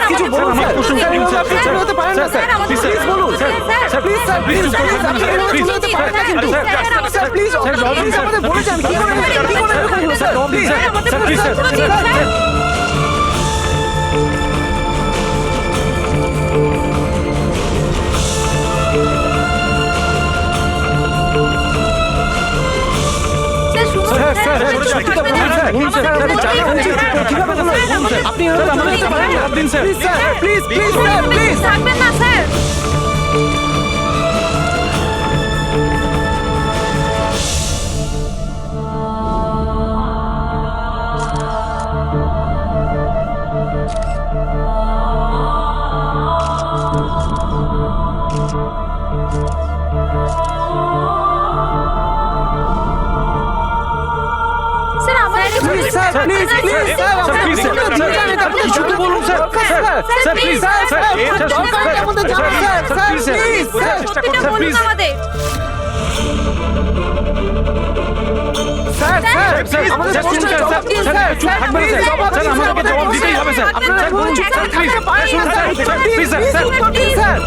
কিছু বলুন স্যার, আপনি চলে যেতে পারেন না স্যার, প্লিজ বলুন স্যার, প্লিজ স্যার, প্লিজ আপনি চলে যেতে পারেন না কিন্তু স্যার, প্লিজ আমাদের বলে যান কি করে এরকম হলো স্যার, প্লিজ স্যার। আপনি প্লিজ প্লিজ স্যার, প্লিজ থাকবেন না sir. Please please sir, please sir, শুধু বলুন স্যার, স্যার প্লিজ স্যার, দরকার আমাদের জানা স্যার, প্লিজ স্যার, চেষ্টা করুন স্যার, প্লিজ স্যার, স্যার আমাদের প্রশ্নের জবাব দিন স্যার, থাকবেন স্যার, স্যার আমাদেরকে জবাব দিতেই হবে স্যার, আপনারা বলুন sir, please sir, please sir, উত্তর দিন স্যার।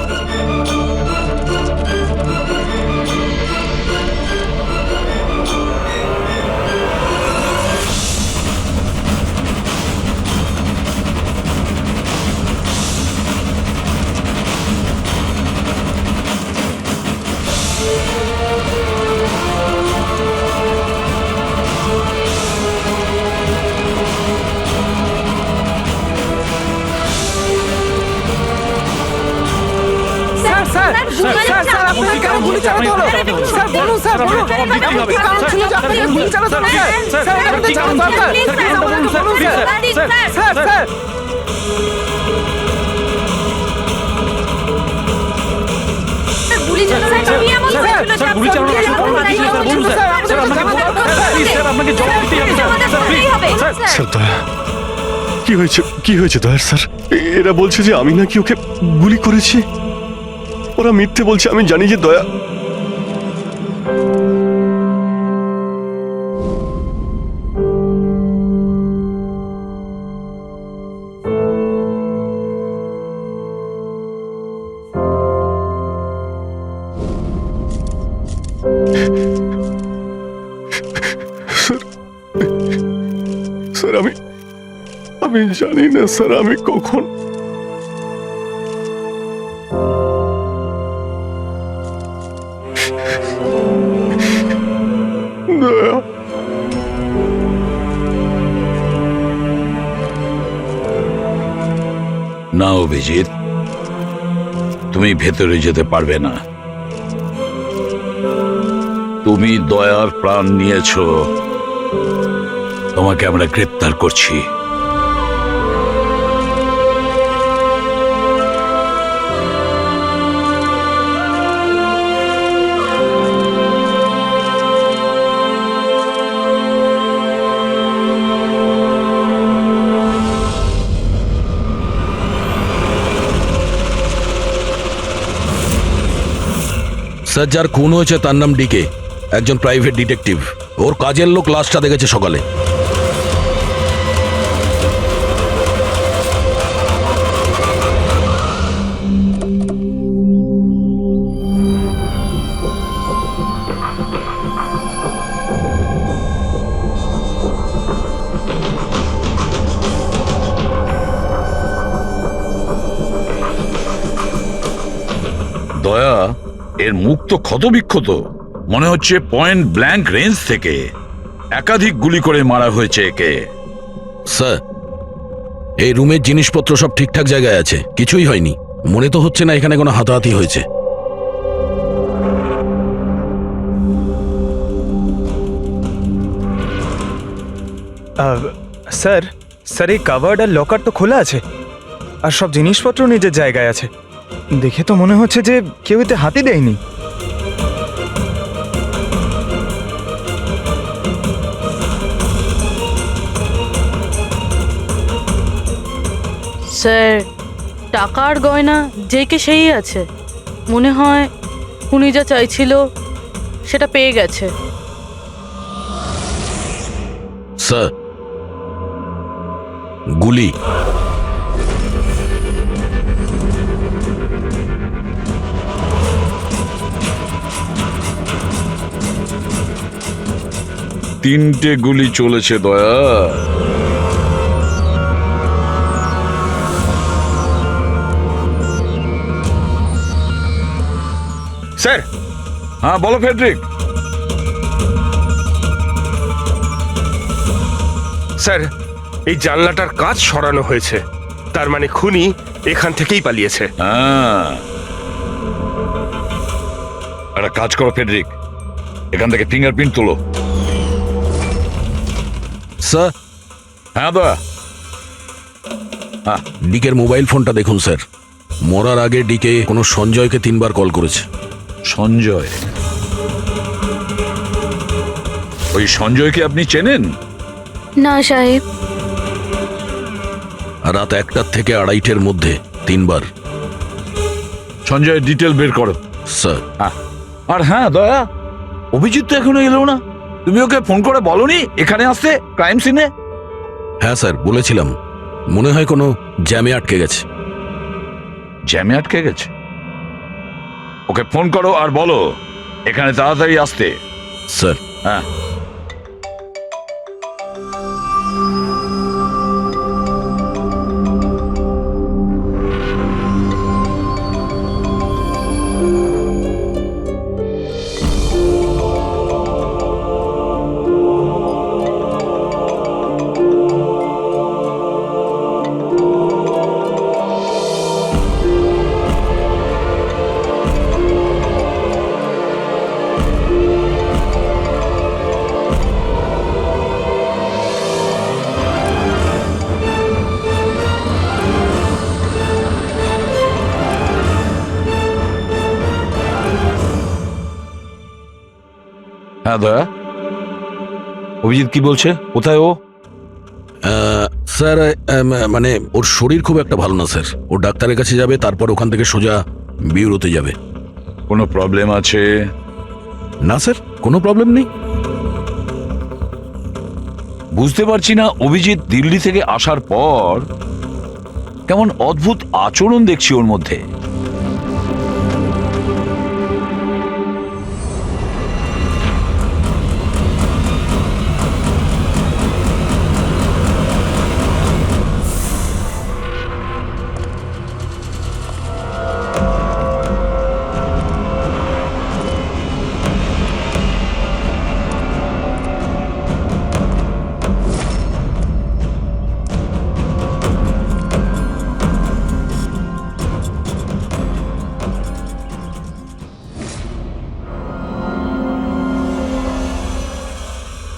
আপনাকে কেন গুলি চালাতে হলো স্যার, বলুন স্যার, বলুন এমন কি কারণ ছিল যে আপনাকে গুলি চালাতে হলো স্যার, স্যার এটা আমাদের জানা দরকার, প্লিজ আমাদেরকে বলুন স্যার, স্যার স্যার গুলি চালানো কি এমন হয়েছিল যে গুলি চালানো আসলে কারণটা কি স্যার, বলুন স্যার, স্যার আমাকে বলুন প্লিজ স্যার, আপনাকে জবাব দিতেই হবে স্যার, প্লিজ স্যার দয়া, কি হয়েছে দয়ার স্যার? এরা বলছে যে আমি নাকি ওকে গুলি করেছি। ওরা মিথ্যে বলছে, আমি জানি যে দয়া। স্যার আমি জানি না স্যার, আমি কখন দয়া। না অভিজিৎ, তুমি ভেতরে যেতে পারবে না। তুমি দয়ার প্রাণ নিয়েছো, তোমাকে আমরা গ্রেপ্তার করছি। স্যার, যার খুন হয়েছে তার নাম ডিকে, একজন প্রাইভেট ডিটেকটিভ। ওর কাজের লোক লাশটা দেখেছে সকালে। দয়া, এর মুখ তো ক্ষতবিক্ষত, মনে হচ্ছে পয়েন্ট ব্ল্যাঙ্ক রেঞ্জ থেকে একাধিক গুলি করে মারা হয়েছে একে। স্যার, এই রুমের জিনিসপত্র সব ঠিকঠাক জায়গায় আছে, কিছুই হয়নি। মনে তো হচ্ছে না এখানে কোনো হাতাহাতি হয়েছে। স্যার, স্যার এই কাভার্ড আর লকার তো খোলা আছে, আর সব জিনিসপত্র নিজের জায়গায় আছে। দেখে তো মনে হচ্ছে যে কেউ এতে হাতই দেয়নি। স্যার, টাকা আর গয়না যেকে সেই আছে। মনে হয় উনি যা চাইছিল সেটা পেয়ে গেছে। স্যার, গুলি। 3টে গুলি চলেছে দয়া। স্যার, হ্যাঁ বলো ফেডরিক। স্যার এই জানলাটার কাঁচ সরানো হয়েছে, তার মানে খুনি এখান থেকেই পালিয়েছে। হ্যাঁ, একটা কাজ করো ফেডরিক, এখান থেকে ফিঙ্গারপ্রিন্ট তোলো। স্যার, হ্যাঁ দয়া। ডিকের মোবাইল ফোনটা দেখুন স্যার। মরার আগে ডিকে কোনো সঞ্জয়কে 3বার কল করেছে। সঞ্জয়? ওই সঞ্জয়কে আপনি চেনেন? না সাহেব। রাত 1টা থেকে 2:30-এর মধ্যে 3বার। সঞ্জয়ের ডিটেল বের করো স্যার। আর হ্যাঁ দয়া, অভিজিৎ তো এখনো এলো না, তুমি ওকে ফোন করে বলনি এখানে আসতে ক্রাইম সিনে? হ্যাঁ স্যার, বলেছিলাম। মনে হয় কোনো জ্যামে আটকে গেছে। জ্যামে আটকে গেছে? ওকে ফোন করো আর বলো এখানে তাড়াতাড়ি আসতে। স্যার। হ্যাঁ। হ্যাঁ দয়া, অভিজিৎ কি বলছে, কোথায় ও? স্যার, মানে ওর শরীর খুব একটা ভালো না স্যার। ও ডাক্তারের কাছে যাবে, তারপর ওখান থেকে সোজা বিউরোতে যাবে। কোনো প্রবলেম আছে? না স্যার, কোনো প্রবলেম নেই। বুঝতে পারছি না, অভিজিৎ দিল্লি থেকে আসার পর কেমন অদ্ভুত আচরণ দেখছি ওর মধ্যে।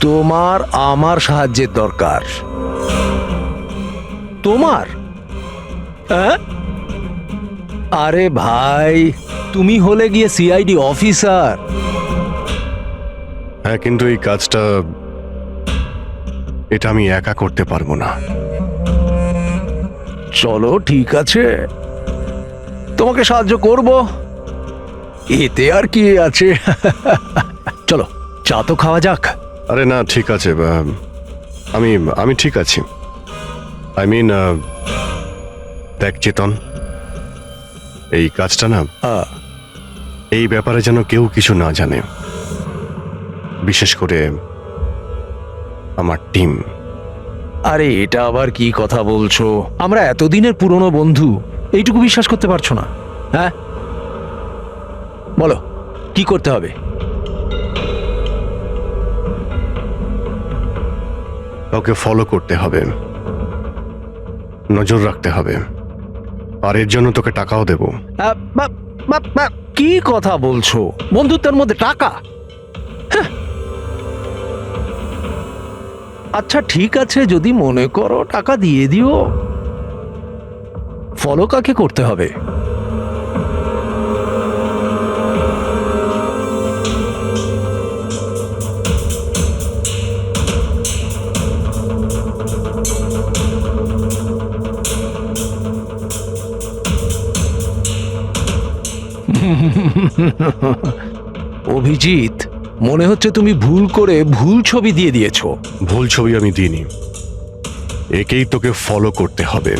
তোমার আমার সাহায্যের দরকার। তোমার? হ্যাঁ? আরে ভাই, তুমি হলে গিয়ে সিআইডি অফিসার। হ্যাঁ, কিন্তু এই কাজটা এটা আমি একা করতে পারবো না। চলো ঠিক আছে, তোমাকে সাহায্য করব, এতে আর কি আছে। চলো চা তো খাওয়া যাক। আরে না, ঠিক আছে, আমি আমি ঠিক আছি। আই মিন, দেখ চেতন, এই কাজটা না, এই ব্যাপারে যেন কেউ কিছু না জানে, বিশেষ করে আমার টিম। আরে এটা আবার কি কথা বলছো? আমরা এতদিনের পুরনো বন্ধু, এইটুকু বিশ্বাস করতে পারছো না? হ্যাঁ বলো, কি করতে হবে? কাউকে ফলো করতে হবে, নজর রাখতে হবে, আর এর জন্য তোকে টাকাও দেব। কি কথা বলছো? বন্ধুত্বের মধ্যে টাকা? হ্যাঁ। আচ্ছা ঠিক আছে, যদি মনে করো টাকা দিয়ে দিও। ফলো কাকে করতে হবে? অভিজিৎ, মনে হচ্ছে তুমি ভুল করে ভুল ছবি দিয়ে দিয়েছো। ভুল ছবি আমি দিইনি, একেই তোকে ফলো করতে হবে।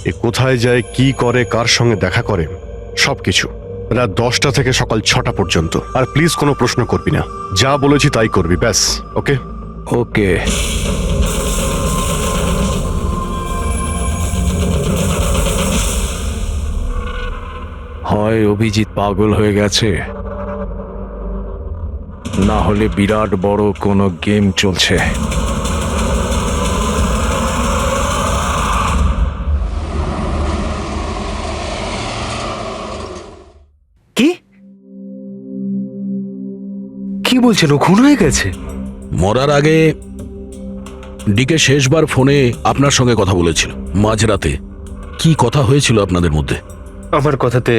এ কোথায় যায়, কি করে, কার সঙ্গে দেখা করে, সবকিছু রাত 10টা থেকে সকাল 6টা পর্যন্ত। আর প্লিজ কোনো প্রশ্ন করবি না, যা বলেছি তাই করবি, ব্যাস। ওকে? ওকে। হয় অভিজিৎ পাগল হয়ে গেছে, না হলে বিরাট বড় কোনো গেম চলছে। কি কি বলছেন? ও খুন হয়ে গেছে? মরার আগে ডিকে শেষবার ফোনে আপনার সঙ্গে কথা বলেছিল মাঝরাতে। কি কথা হয়েছিল আপনাদের মধ্যে? আমার কথাতে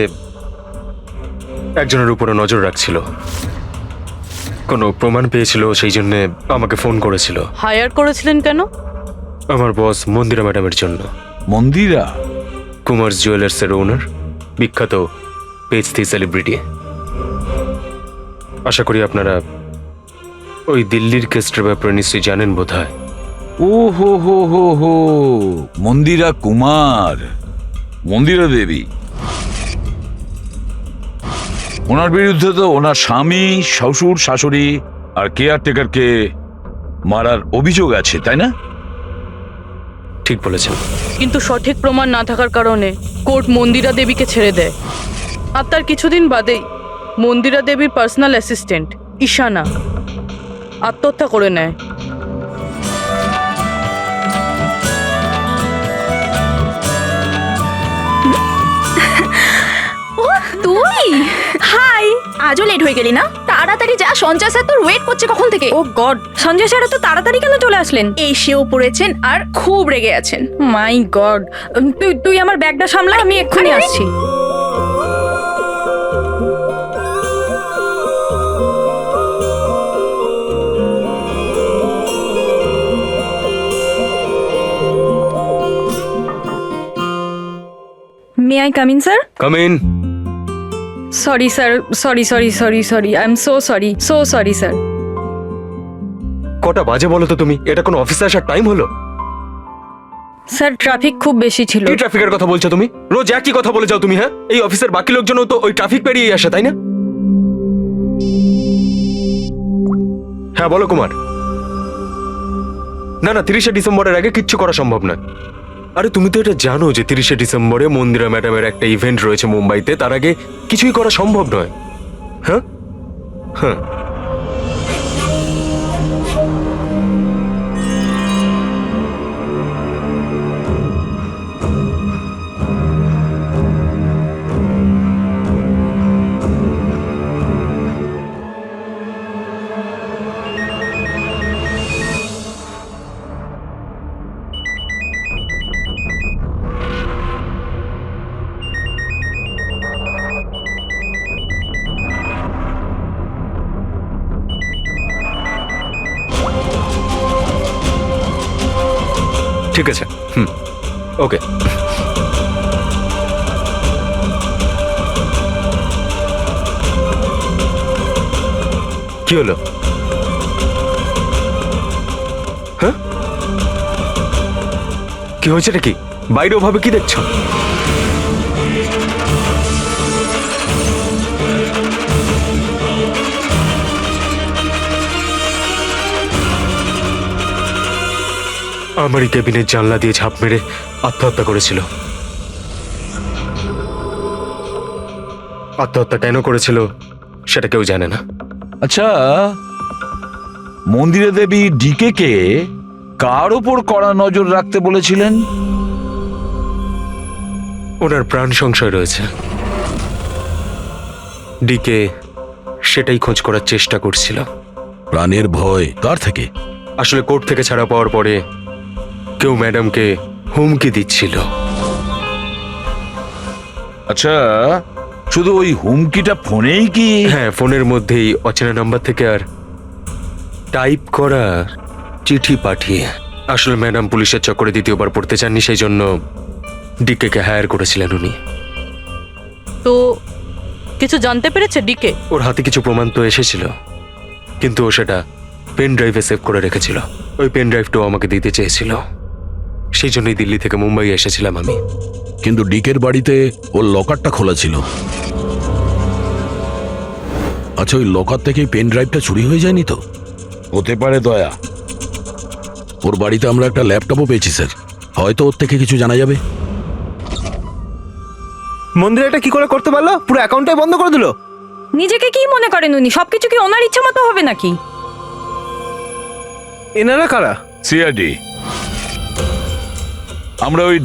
একজনের উপরে নজর রাখছিল, কোনো প্রমাণ পেয়েছিল, সেই জন্য আমাকে ফোন করেছিল। হায়ার করেছিলেন কেন? আমার বস মন্দিরা ম্যাডামের জন্য। মন্দিরা? কুমার জুয়েলার্সের ওনার, বিখ্যাত পেজ 3 সেলিব্রিটি। আশা করি আপনারা ওই দিল্লির কেসটার ব্যাপারে নিশ্চয়ই জানেন বোধহয়। ও হো হো হো হো, মন্দিরা কুমার, মন্দিরা দেবী। ওনার বিরুদ্ধে তো ওনার স্বামী, শ্বশুর, শাশুড়ি আর কেয়ারটেকারকে মারার অভিযোগ আছে, তাই না? ঠিক বলেছেন। কিন্তু সঠিক প্রমাণ না থাকার কারণে কোর্ট মন্দিরা দেবীকে ছেড়ে দেয়। আর তার কিছুদিন বাদেই মন্দিরা দেবীর পার্সোনাল অ্যাসিস্ট্যান্ট ঈশানা আত্মহত্যা করে নেয়। তুই হাই, আজও লেট হয়ে গেলি না? তাড়াতাড়ি যা, সঞ্জয় স্যার তোর ওয়েট করছে কখন থেকে। ও গড, সঞ্জয় স্যার তো তাড়াতাড়ি কেন চলে আসলেন? এসেও পড়েছেন আর খুব রেগে আছেন। মাই গড, তুই আমার ব্যাগটা সামলা, আমি এক্ষুনি আসছি। May I come in sir? Come in. Sorry sir, sorry I am so sorry sir. কটা বাজে বলো তো তুমি? এটা কোনো অফিসে আসার টাইম হলো? স্যার ট্রাফিক খুব বেশি ছিল। কি ট্রাফিকের কথা বলছো তুমি? রোজ একই কথা বলে যাও তুমি। হ্যাঁ, এই অফিসের বাকি লোকজনও তো ওই ট্রাফিক পেরিয়ে আসে, তাই না? হ্যাঁ বলো কুমার। না না, 30শে ডিসেম্বরের আগে কিচ্ছু করা সম্ভব নয়। আরে তুমি তো এটা জানো যে 30শে ডিসেম্বরে মন্দিরা ম্যাডামের একটা ইভেন্ট রয়েছে মুম্বাইতে, তার আগে কিছুই করা সম্ভব নয়। হ্যাঁ হ্যাঁ, ঠিক আছে। ওকে। কি হলো? হ্যাঁ, কি হয়েছে নাকি? বাইরে ওভাবে কি দেখছো? আমারই কেবিনের জানলা দিয়ে ঝাঁপ মেরে আত্মহত্যা করেছিল। আত্মহত্যা কেন করেছিল সেটা কেউ জানে না। আচ্ছা, মন্দিরা দেবী ডিকে কে কার ওপর কড়া নজর রাখতে বলেছিলেন? ওনার প্রাণ সংশয় রয়েছে। ডিকে সেটাই খোঁজ করার চেষ্টা করছিল। প্রাণের ভয় কার থেকে? আসলে কোর্ট থেকে ছাড়া পাওয়ার পরে কেউ ম্যাডামকে হুমকি দিচ্ছিল। আচ্ছা, শুধু ওই হুমকিটা ফোনেই কি? হ্যাঁ, ফোনের মধ্যেই অচেনা নাম্বার থেকে আর টাইপ করা চিঠি পাঠিয়ে। আসলে ম্যাডাম পুলিশের চক্করে দ্বিতীয়বার পড়তে চাননি, সেই জন্য ডিকে কে হায়ার করেছিলেন উনি। তো কিছু জানতে পেরেছে ডিকে? ওর হাতে কিছু প্রমাণ তো এসেছিল, কিন্তু ও সেটা পেন ড্রাইভে সেভ করে রেখেছিল। ওই পেন ড্রাইভটাও আমাকে দিতে চেয়েছিল, সেই জন্যই দিল্লি থেকে মুম্বাই এসেছিলাম আমি। কিন্তু ডিকের বাড়িতে ওর লকারটা খোলা ছিল। আচ্ছা, ওই লকার থেকে পেন ড্রাইভটা চুরি হয়ে যায়নি তো? হতে পারে দয়া। ওর বাড়িতে আমরা একটা ল্যাপটপও পেয়েছি স্যার, হয়তো ওর থেকে কিছু জানা যাবে। মন্দির এটা কি করে করতে পারলো? পুরো অ্যাকাউন্টটাই বন্ধ করে দিল। নিজেকে কি মনে করেন উনি? সবকিছু কি ওনার ইচ্ছা মতো হবে নাকি? এনারা কারা? সিআইডি। আমরা ওই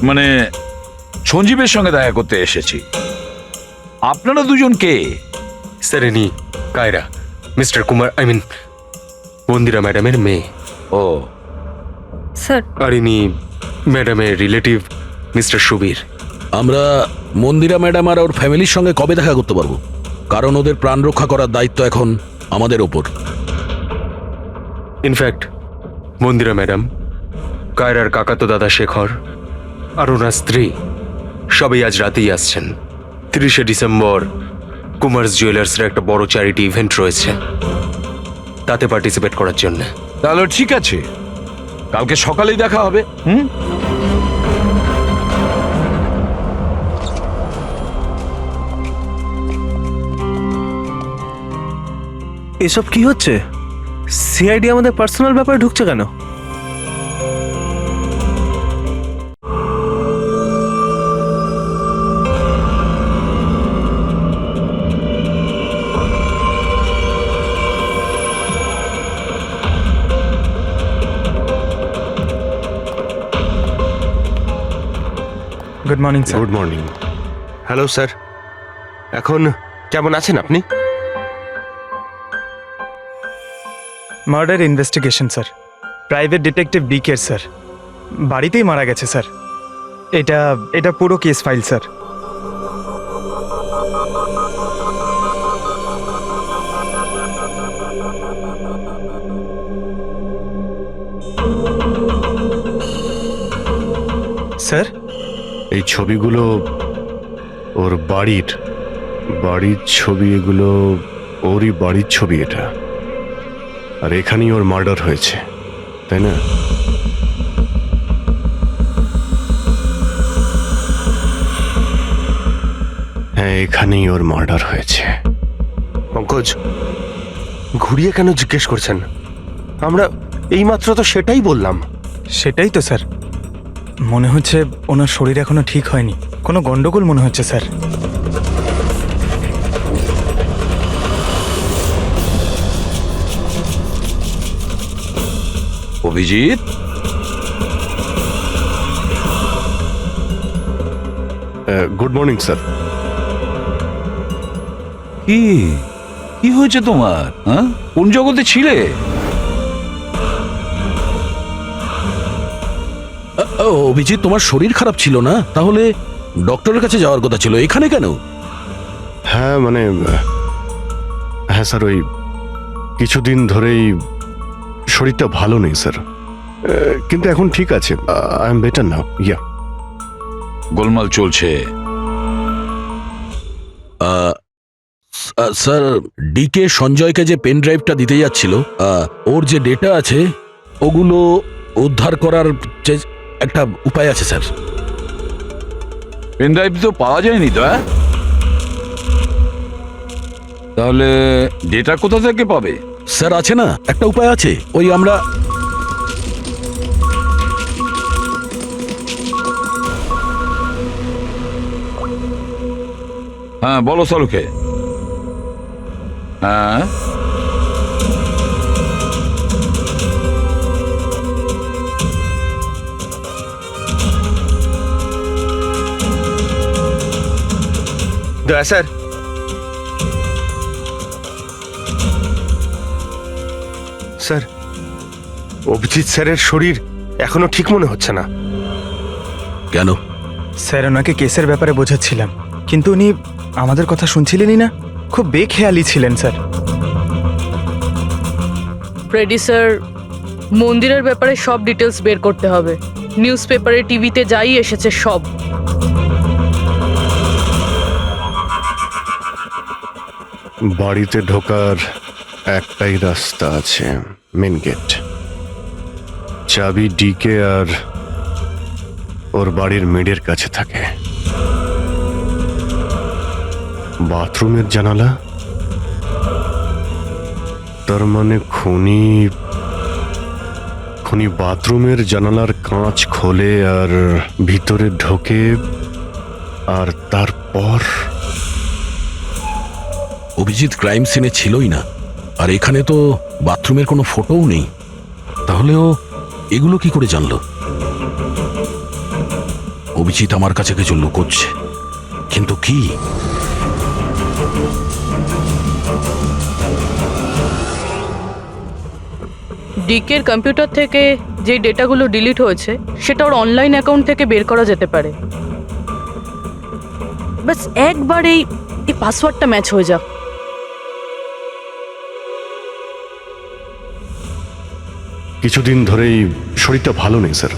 মানে সঞ্জীবের সঙ্গে দেখা করতে এসেছি। আপনারা দুজন কে? স্যার ইনি কায়রা, মিস্টার কুমার, মন্দিরা ম্যাডামের মেয়ে। ও স্যার, আর ইনি ম্যাডামের রিলেটিভ মিস্টার সুবীর। আমরা মন্দিরা ম্যাডাম আর ওর ফ্যামিলির সঙ্গে কবে দেখা করতে পারবো? কারণ ওদের প্রাণ রক্ষা করার দায়িত্ব এখন আমাদের ওপর। ইনফ্যাক্ট মন্দিরা ম্যাডাম, কায়রার কাকাতো দাদা শেখর আর ওনার স্ত্রী সবাই আজ রাতেই আসছেন। 30শে ডিসেম্বর কুমার্স জুয়েলার্সের একটা বড় চ্যারিটি ইভেন্ট রয়েছে, তাতে পার্টিসিপেট করার জন্য। তাহলে ঠিক আছে, কালকে সকালেই দেখা হবে। এসব কি হচ্ছে? সিআইডি আমাদের পার্সোনাল ব্যাপারে ঢুকছে কেন? Good morning sir. Good morning. Hello sir, এখন কেমন আছেন আপনি? Murder investigation sir, private detective DK sir, বাড়িতেই মারা গেছে স্যার। এটা পুরো কেস ফাইল স্যার। স্যার, এই ছবিগুলো ওর বাড়ির ছবি, এগুলো ওরই বাড়ির ছবি এটা। আর এখানেই ওর মার্ডার হয়েছে, তাই না? হ্যাঁ, এখানেই ওর মার্ডার হয়েছে। পঙ্কজ, ঘুরিয়ে কেন জিজ্ঞেস করছেন? আমরা এইমাত্র তো সেটাই বললাম। সেটাই তো স্যার, মনে হচ্ছে ওনার শরীর এখনো ঠিক হয়নি, কোনো গন্ডগোল মনে হচ্ছে sir. Abhijit, good morning sir. কি কি হয়েছে তোমার? হ্যাঁ, কোন জগতে ছিলে? অভিজিৎ, তোমার শরীর খারাপ ছিল না? তাহলে ডক্টরের কাছে যাওয়ার কথা ছিল, এখানে কেন? হ্যাঁ হ্যাঁ স্যার, ওই কিছুদিন ধরেই শরীরটা ভালো নেই স্যার, কিন্তু এখন ঠিক আছে। I am better now. Yeah, গোলমাল চলছে। স্যার, ডিকে সঞ্জয়কে যে পেন ড্রাইভটা দিতে যাচ্ছিল, ওর যে ডেটা আছে ওগুলো উদ্ধার করার যে একটা উপায় আছে স্যার। পেন ড্রাইভ তো পাওয়া যায়নি তো। তাহলে ডেটা কোথা থেকে পাবে? স্যার, আছে না একটা উপায় আছে, ওই আমরা হ্যাঁ, বলো সালুকে। হ্যাঁ, দয়া স্যার, স্যার, অভিজিৎ স্যারের শরীর এখনো ঠিক মনে হচ্ছে না। কেন? স্যার, ওনাকে কেসের ব্যাপারে বোঝাচ্ছিলাম, কিন্তু উনি আমাদের কথা শুনছিলেনই না, খুব বেখেয়ালি ছিলেন স্যার। ফ্রেডি স্যার, মন্দিরের ব্যাপারে সব ডিটেলস বের করতে হবে। নিউজ পেপারে, টিভিতে যাই এসেছে সব। বাড়িতে ঢোকার একটাই রাস্তা আছে, মেন গেট। চাবি ডিকে আর ওর বাড়ির মেডের কাছে থাকে। বাথরুমের জানালা, তার মানে খুনি বাথরুমের জানালার কাঁচ খোলে আর ভিতরে ঢোকে, আর তারপর অভিজিৎ ক্রাইম সিনে ছিলই না, আর এখানে তো বাথরুমের কোনো ফটোও নেই। তাহলে ও এগুলো কি করে জানলো? অভিজিৎ আমার কাছে কিছু লুকোচ্ছে, কিন্তু কি? ডিকের কম্পিউটার থেকে যে ডেটাগুলো ডিলিট হয়েছে সেটা ওর অনলাইন অ্যাকাউন্ট থেকে বের করা যেতে পারে। বাস একবার এই পাসওয়ার্ডটা ম্যাচ হয়ে যাক। কিছুদিন ধরেই শরীরটা ভালো নেই স্যার,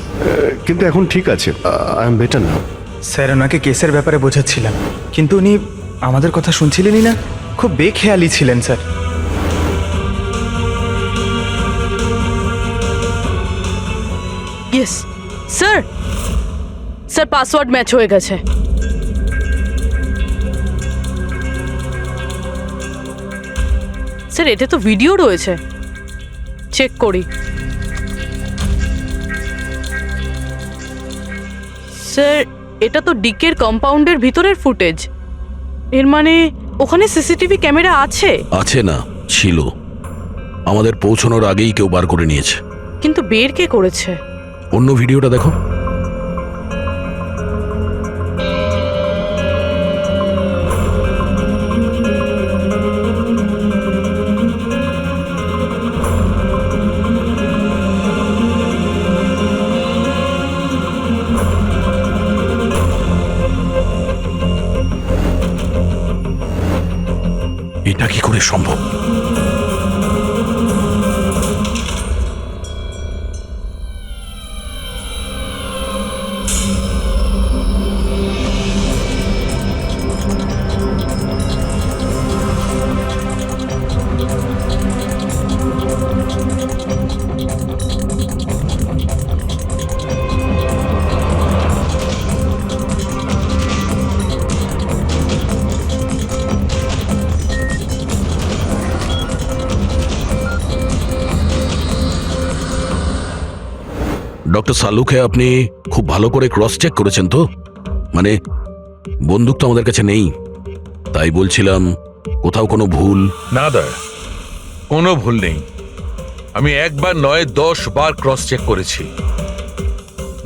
কিন্তু এখন ঠিক আছে। I am better now. Sir ওনাকে কেসের ব্যাপারে বোঝাচ্ছিলাম, কিন্তু উনি আমাদের কথা শুনছিলেনই না। খুব বেখেয়ালি ছিলেন sir. Yes sir, sir password match হয়ে গেছে। স্যার এতে তো ভিডিও রয়েছে, চেক করি। স্যার এটা তো ডিকের কম্পাউন্ডের ভিতরের ফুটেজ। এর মানে ওখানে সিসিটিভি ক্যামেরা আছে? আছে না, ছিল। আমাদের পৌঁছানোর আগেই কেউ বার করে নিয়েছে। কিন্তু বের কে করেছে? অন্য ভিডিওটা দেখো। এটা কি করে সম্ভব? ডক্টর সালুকে আপনি খুব ভালো করে ক্রস চেক করেছেন তো? মানে বন্দুক তো আমাদের কাছে নেই, তাই বলছিলাম কোথাও কোনো ভুল? না দয়া, কোনো ভুল নেই। আমি একবার নয় 10 বার ক্রস চেক করেছি।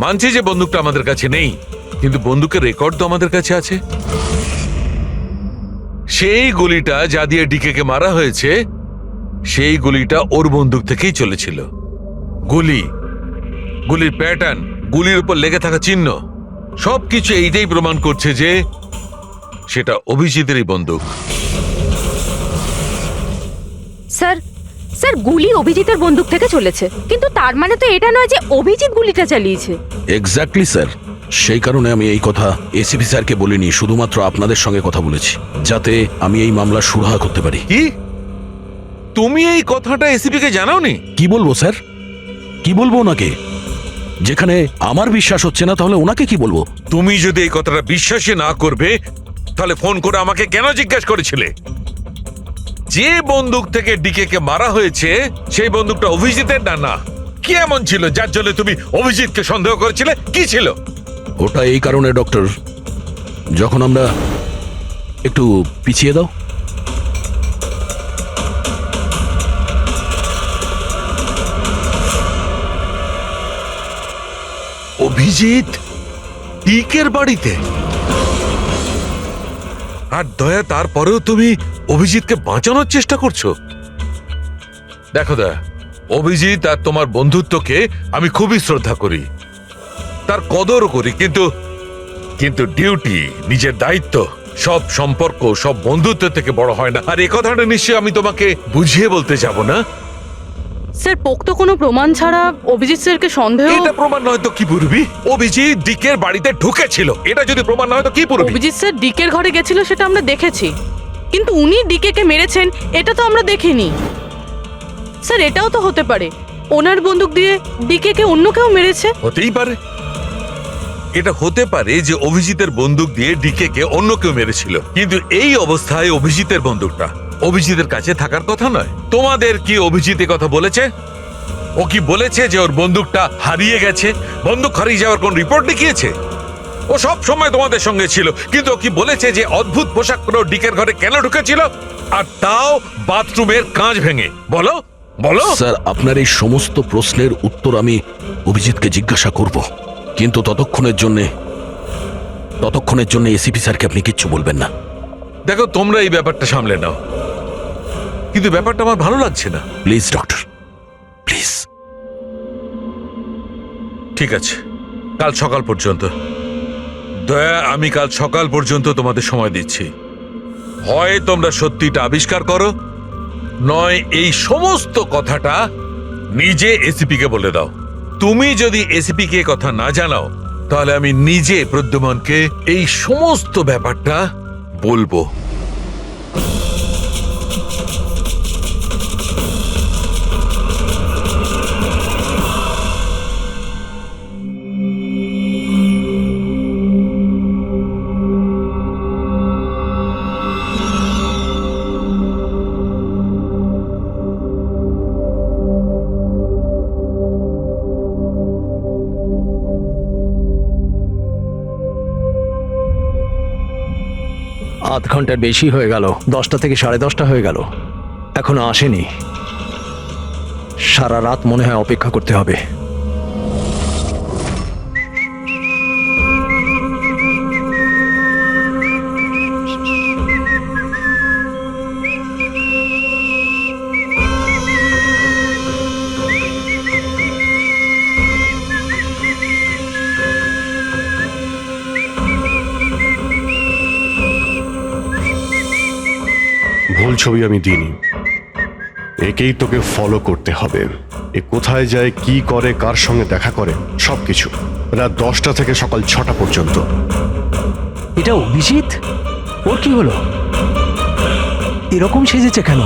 মানছি যে বন্দুকটা আমাদের কাছে নেই, কিন্তু বন্দুকের রেকর্ড তো আমাদের কাছে আছে। সেই গুলিটা যা দিয়ে ডিকেকে মারা হয়েছে, সেই গুলিটা ওর বন্দুক থেকেই চলেছিল। গুলির প্যাটার্ন, গুলির উপর লেগে থাকা চিহ্ন, সবকিছু এইটাই প্রমাণ করছে যে সেটা অভিজিতেরই বন্দুক। স্যার স্যার গুলি অভিজিতের বন্দুক থেকে চলেছে, কিন্তু তার মানে তো এটা নয় যে অভিজিৎ গুলিটা চালিয়েছে। এক্স্যাক্টলি স্যার, সেই কারণে আমি এই কথা এসিপি স্যারকে বলিনি, শুধুমাত্র আপনাদের সঙ্গে কথা বলেছি, যাতে আমি এই মামলা সুরাহা করতে পারি। কি তুমি এই কথাটা এসিপি কে জানাওনি? কি বলবো স্যার, কি বলবো ওনাকে? যেখানে আমার বিশ্বাস হচ্ছে না, তাহলে ওনাকে কি বলবো? তুমি যদি এই কথাটা বিশ্বাসই না করবে, তাহলে ফোন করে আমাকে কেন জিজ্ঞেস করেছিলে? যে বন্দুক থেকে ডিকে কে মারা হয়েছে সেই বন্দুকটা অভিজিতের না? কি এমন ছিল যার জন্য তুমি অভিজিৎকে সন্দেহ করেছিলে? কি ছিল ওটা? এই কারণে ডক্টর, যখন আমরা একটু পিছিয়ে দাও। অভিজিৎ ডিকের বাড়িতে, আর দয়া তারপরেও তুমি অভিজিৎকে বাঁচানোর চেষ্টা করছো। দেখো দয়া, অভিজিৎ আর তোমার বন্ধুত্বকে আমি খুবই শ্রদ্ধা করি, তার কদরও করি, কিন্তু ডিউটি, নিজের দায়িত্ব, সব সম্পর্ক সব বন্ধুত্ব থেকে বড় হয় না। আর এই কথাটা নিশ্চয়ই আমি তোমাকে বুঝিয়ে বলতে যাব না। স্যার পোক্ত কোনো প্রমাণ ছাড়া অভিজিৎ স্যারকে সন্দেহ? এটা প্রমাণ নয় তো কি পুরবি? অভিজিৎ ডিকের বাড়িতে ঢুকেছিল, এটা যদি প্রমাণ নয় তো কি পুরবি? অভিজিৎ স্যার ডিকের ঘরে গেছিল সেটা আমরা দেখেছি, কিন্তু উনি ডিকেকে মেরেছেন এটা তো আমরা দেখিনি। স্যার এটাও তো হতে পারে ওনার বন্দুক দিয়ে ডিকেকে অন্য কেউ মেরেছে। হতেই পারে, এটা হতে পারে যে অভিজিতের বন্দুক দিয়ে ডিকে কে অন্য কেউ মেরেছিল, কিন্তু এই অবস্থায় অভিজিতের বন্দুকটা অভিজিতের কাছে থাকার কথা নয়। তোমাদের কি অভিজিৎ এ কথা বলেছে? ও কি বলেছে যে ওর বন্দুকটা হারিয়ে গেছে? বন্দুক হারিয়ে যাওয়ার কোন রিপোর্ট দেখিয়েছে? ও সব সময় তোমাদের সঙ্গে ছিল, কিন্তু ও কি বলেছে যে অদ্ভুত পোশাক পরে ডিকের ঘরে কেন ঢুকেছিল, আর তাও বাথরুমের কাঁচ ভেঙে? বলো বলো। স্যার, আপনার এই সমস্ত প্রশ্নের উত্তর আমি অভিজিৎকে জিজ্ঞাসা করব, কিন্তু ততক্ষণের জন্য এসিপি স্যারকে আপনি কিচ্ছু বলবেন না। দেখো, তোমরা এই ব্যাপারটা সামলে নাও, কিন্তু ব্যাপারটা আমার ভালো লাগছে না। Please doctor, please. ঠিক আছে, কাল সকাল পর্যন্ত। দয়া, আমি কাল সকাল পর্যন্ত তোমাদের সময় দিচ্ছি। হয় তোমরা সত্যিটা আবিষ্কার করো, নয় এই সমস্ত কথাটা নিজে এসিপি কে বলে দাও। তুমি যদি এসিপি কে কথা না জানাও, তাহলে আমি নিজে প্রদ্যুমনকে এই সমস্ত ব্যাপারটা বলবো। আধ ঘন্টার বেশি হয়ে গেল, 10টা থেকে 10:30 হয়ে গেল, এখনো আসেনি। সারা রাত মনে হয় অপেক্ষা করতে হবে। ভুল ছবি আমি দিইনি, একেই তোকে ফলো করতে হবে। এ কোথায় যায়, কি করে, কার সঙ্গে দেখা করে, সবকিছু। রাত 10টা থেকে সকাল 6টা পর্যন্ত। এটা অভিজিৎ? ওর কি হলো? এরকম সেজেছে কেন?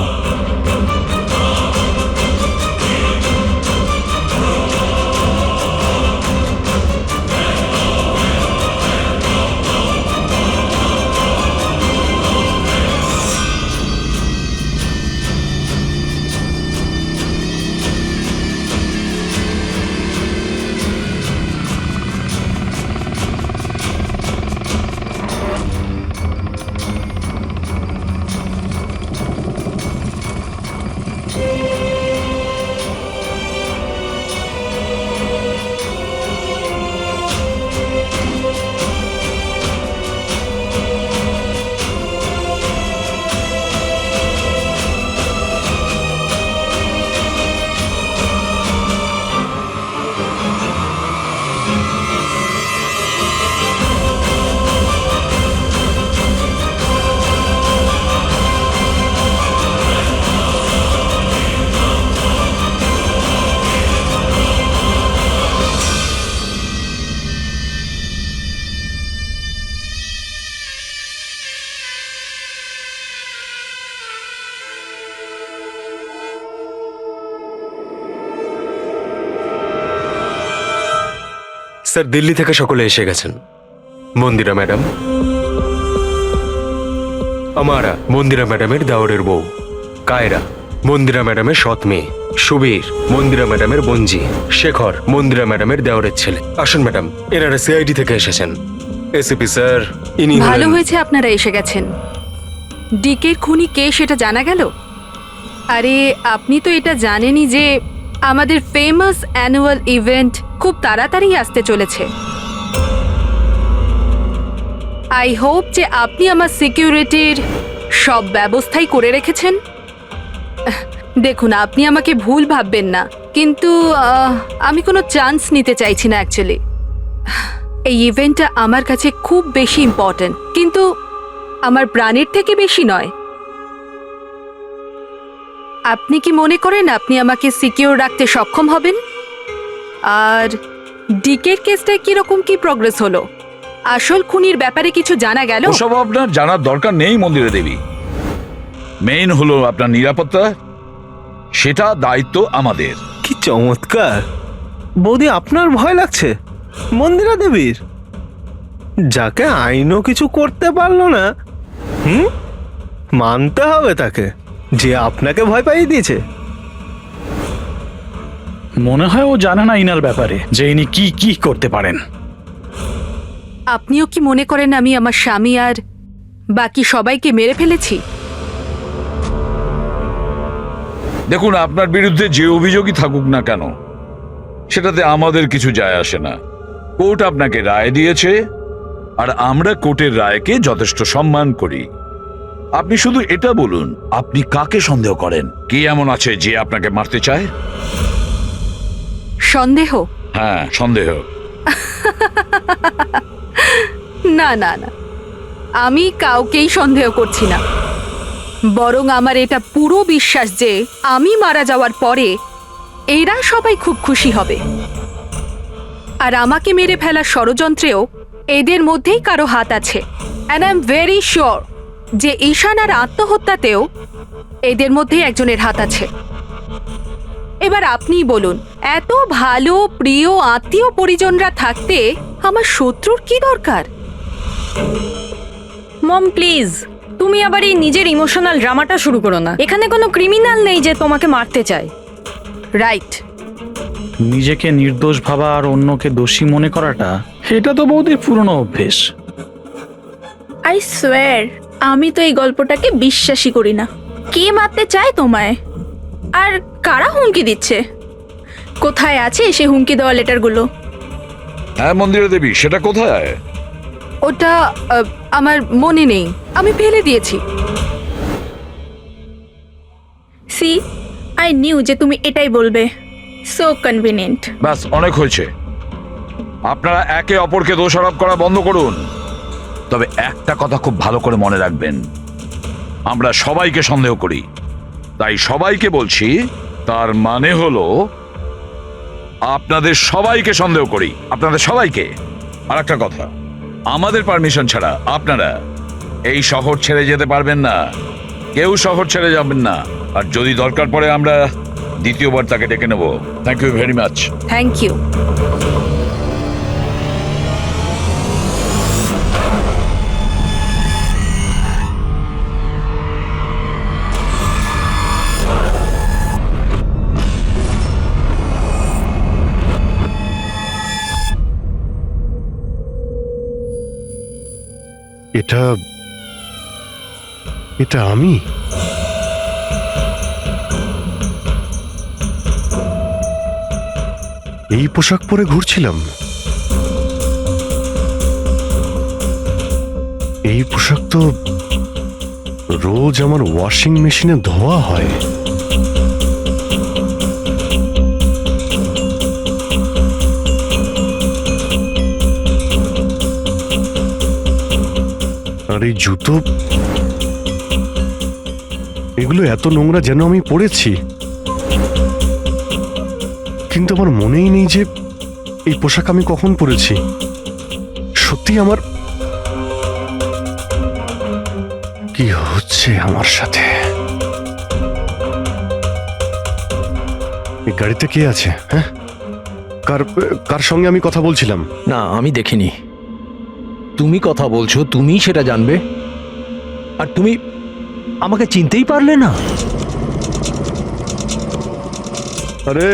স্যার, দিল্লি থেকে সকলে এসে গেছেন। মন্দিরা ম্যাডাম, আমারা মন্দিরা ম্যাডামের দাওরের বউ। কায়রা, মন্দিরা ম্যাডামের সৎ মেয়ে। সুবীর, মন্দিরা ম্যাডামের বোনজি। শেখর, মন্দিরা ম্যাডামের দেওরের ছেলে। আসুন ম্যাডাম, এনারা সিআইডি থেকে এসেছেন। এসিপি স্যার, ইনি ভালো হয়েছে আপনারা এসে গেছেন। ডিকের খুনি কে সেটা জানা গেল? আরে আপনি তো এটা জানেনই যে আমাদের ফেমাস অ্যানুয়াল ইভেন্ট খুব তাড়াতাড়ি আসতে চলেছে। আই হোপ যে আপনি আমার সিকিউরিটির সব ব্যবস্থাই করে রেখেছেন। দেখুন, আপনি আমাকে ভুল ভাববেন না, কিন্তু আমি কোনো চান্স নিতে চাইছি না অ্যাকচুয়ালি। এই ইভেন্টটা আমার কাছে খুব বেশি ইম্পর্ট্যান্ট, কিন্তু আমার প্রাণের থেকে বেশি নয়। আপনি কি মনে করেন আপনি আমাকে সিকিউর রাখতে সক্ষম হবেন? আর ডিকের কেসটায় কিরকম কি প্রগ্রেস হলো? আসল খুনির ব্যাপারে কিছু জানা গেল? ওসব আপনার জানার দরকার নেই মন্দিরা দেবী। মেইন হলো আপনার নিরাপত্তা, সেটা দায়িত্ব আমাদের। কি চমৎকার! বৌদি, আপনার ভয় লাগছে মন্দিরা দেবীর? যাকে আইনও কিছু করতে পারলো না, মানতে হবে তাকে যে আপনাকে ভয় পাইয়ে দিয়েছে। মনে হয় ও জানে না ইনার ব্যাপারে যে ইনি কি কি করতে পারেন। আপনিও কি মনে করেন আমি আমার স্বামী আর বাকি সবাইকে মেরে ফেলেছি? দেখুন, আপনার বিরুদ্ধে যে অভিযোগই থাকুক না কেন, সেটাতে আমাদের কিছু যায় আসে না। কোর্ট আপনাকে রায় দিয়েছে, আর আমরা কোর্টের রায়কে যথেষ্ট সম্মান করি। আপনি শুধু এটা বলুন, আপনি কাকে সন্দেহ করেন? কে এমন আছে যে আপনাকে মারতে চায়? সন্দেহ? হ্যাঁ, সন্দেহ। না না না, আমি কাউকেই সন্দেহ করছি না। বরং আমার এটা পুরো বিশ্বাস যে আমি মারা যাওয়ার পরে এরা সবাই খুব খুশি হবে। আর আমাকে মেরে ফেলার ষড়যন্ত্রেও এদের মধ্যেই কারো হাত আছে। And I am very sure যে ঈশান আর আত্মহত্যাতেও এদের মধ্যেই একজনের হাত আছে। এবার আপনিই বলুন, এত ভালো প্রিয় আত্মীয় পরিজনরা থাকতে আমার শত্রুর কি দরকার? মম প্লিজ, তুমি আবার এই নিজের ইমোশনাল ড্রামাটা শুরু করো না। এখানে কোনো ক্রিমিনাল নেই যে তোমাকে মারতে চায়। রাইট। নিজেকে নির্দোষ ভাবা আর অন্যকে দোষী মনে করাটা, এটা তো বৌদির পুরনো অভ্যেস। আই সোয়ার, আমি তো এই গল্পটাকে বিশ্বাসই করি না। কে মারতে চায় তোমায়? আর কারা হুমকি দিচ্ছে? কোথায় আছে সে হুমকি দেওয়া লেটারগুলো? হ্যাঁ মন্দিরা দেবী, সেটা কোথায়? ওটা আমার মনে নেই, আমি ফেলে দিয়েছি। সি, আই নিউ যে তুমি এটাই বলবে। So convenient. ব্যাস, অনেক হয়েছে। আপনারা একে অপরকে দোষারোপ করা বন্ধ করুন। তবে একটা কথা খুব ভালো করে মনে রাখবেন, আমরা সবাইকে সন্দেহ করি। তাই সবাইকে বলছি, তার মানে হলো আপনাদের সবাইকে সন্দেহ করি, আপনাদের সবাইকে। আর একটা কথা, আমাদের পারমিশন ছাড়া আপনারা এই শহর ছেড়ে যেতে পারবেন না। কেউ শহর ছেড়ে যাবেন না। আর যদি দরকার পড়ে আমরা দ্বিতীয়বার তাকে ডেকে নেব। Thank you very much. Thank you. এটা আমি? এই পোশাক পরে ঘুরছিলাম? এই পোশাক তো রোজ আমার ওয়াশিং মেশিনে ধোয়া হয়। আর এই জুতো, এগুলো এত নোংরা যেন আমি পরেছি। কিন্তু আমার মনেই নেই যে এই পোশাক আমি কখন পরেছি। সত্যি আমার কি হচ্ছে আমার সাথে? এই গাড়িতে কে আছে? হ্যাঁ, কার সঙ্গে আমি কথা বলছিলাম? না, আমি দেখিনি। তুমি কথা বলছো, তুমি সেটা জানবে। আর তুমি আমাকে চিনতেই পারলে না? আরে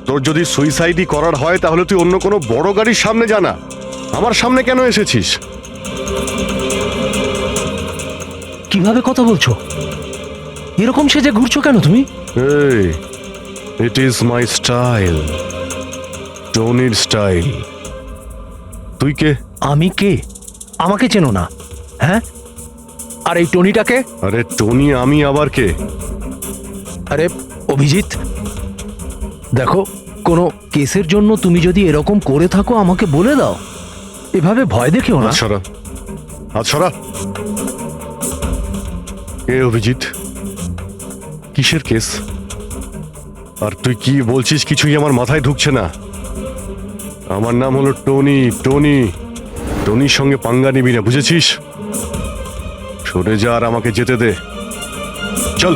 তোর যদি সুইসাইডই করার হয় তাহলে তুই অন্য কোনো বড় গাড়ির সামনে জানা। আমার সামনে কেন এসেছিস? কিভাবে কথা বলছো? এরকম সেজে ঘুরছো কেন তুমি? এই, ইট ইজ মাই স্টাইল, টনির স্টাইল। তুই কে? আমি কে? আমাকে চেনো না? হ্যাঁ, আর এই টনিটাকে? আরে টনি আমি আবার কে? আরে অভিজিৎ, দেখো, কোনো কেসের জন্য তুমি যদি এরকম করে থাকো আমাকে বলে দাও। এভাবে ভয় দেখিও না। সরা, হাত সরা। কে অভিজিৎ? কিসের কেস? আর তুই কি বলছিস কিছুই আমার মাথায় ঢুকছে না। আমার নাম হলো টনি। টনির সঙ্গে পাঙ্গা নিবি না, বুঝেছিস? সরে যা আর আমাকে যেতে দে। চল।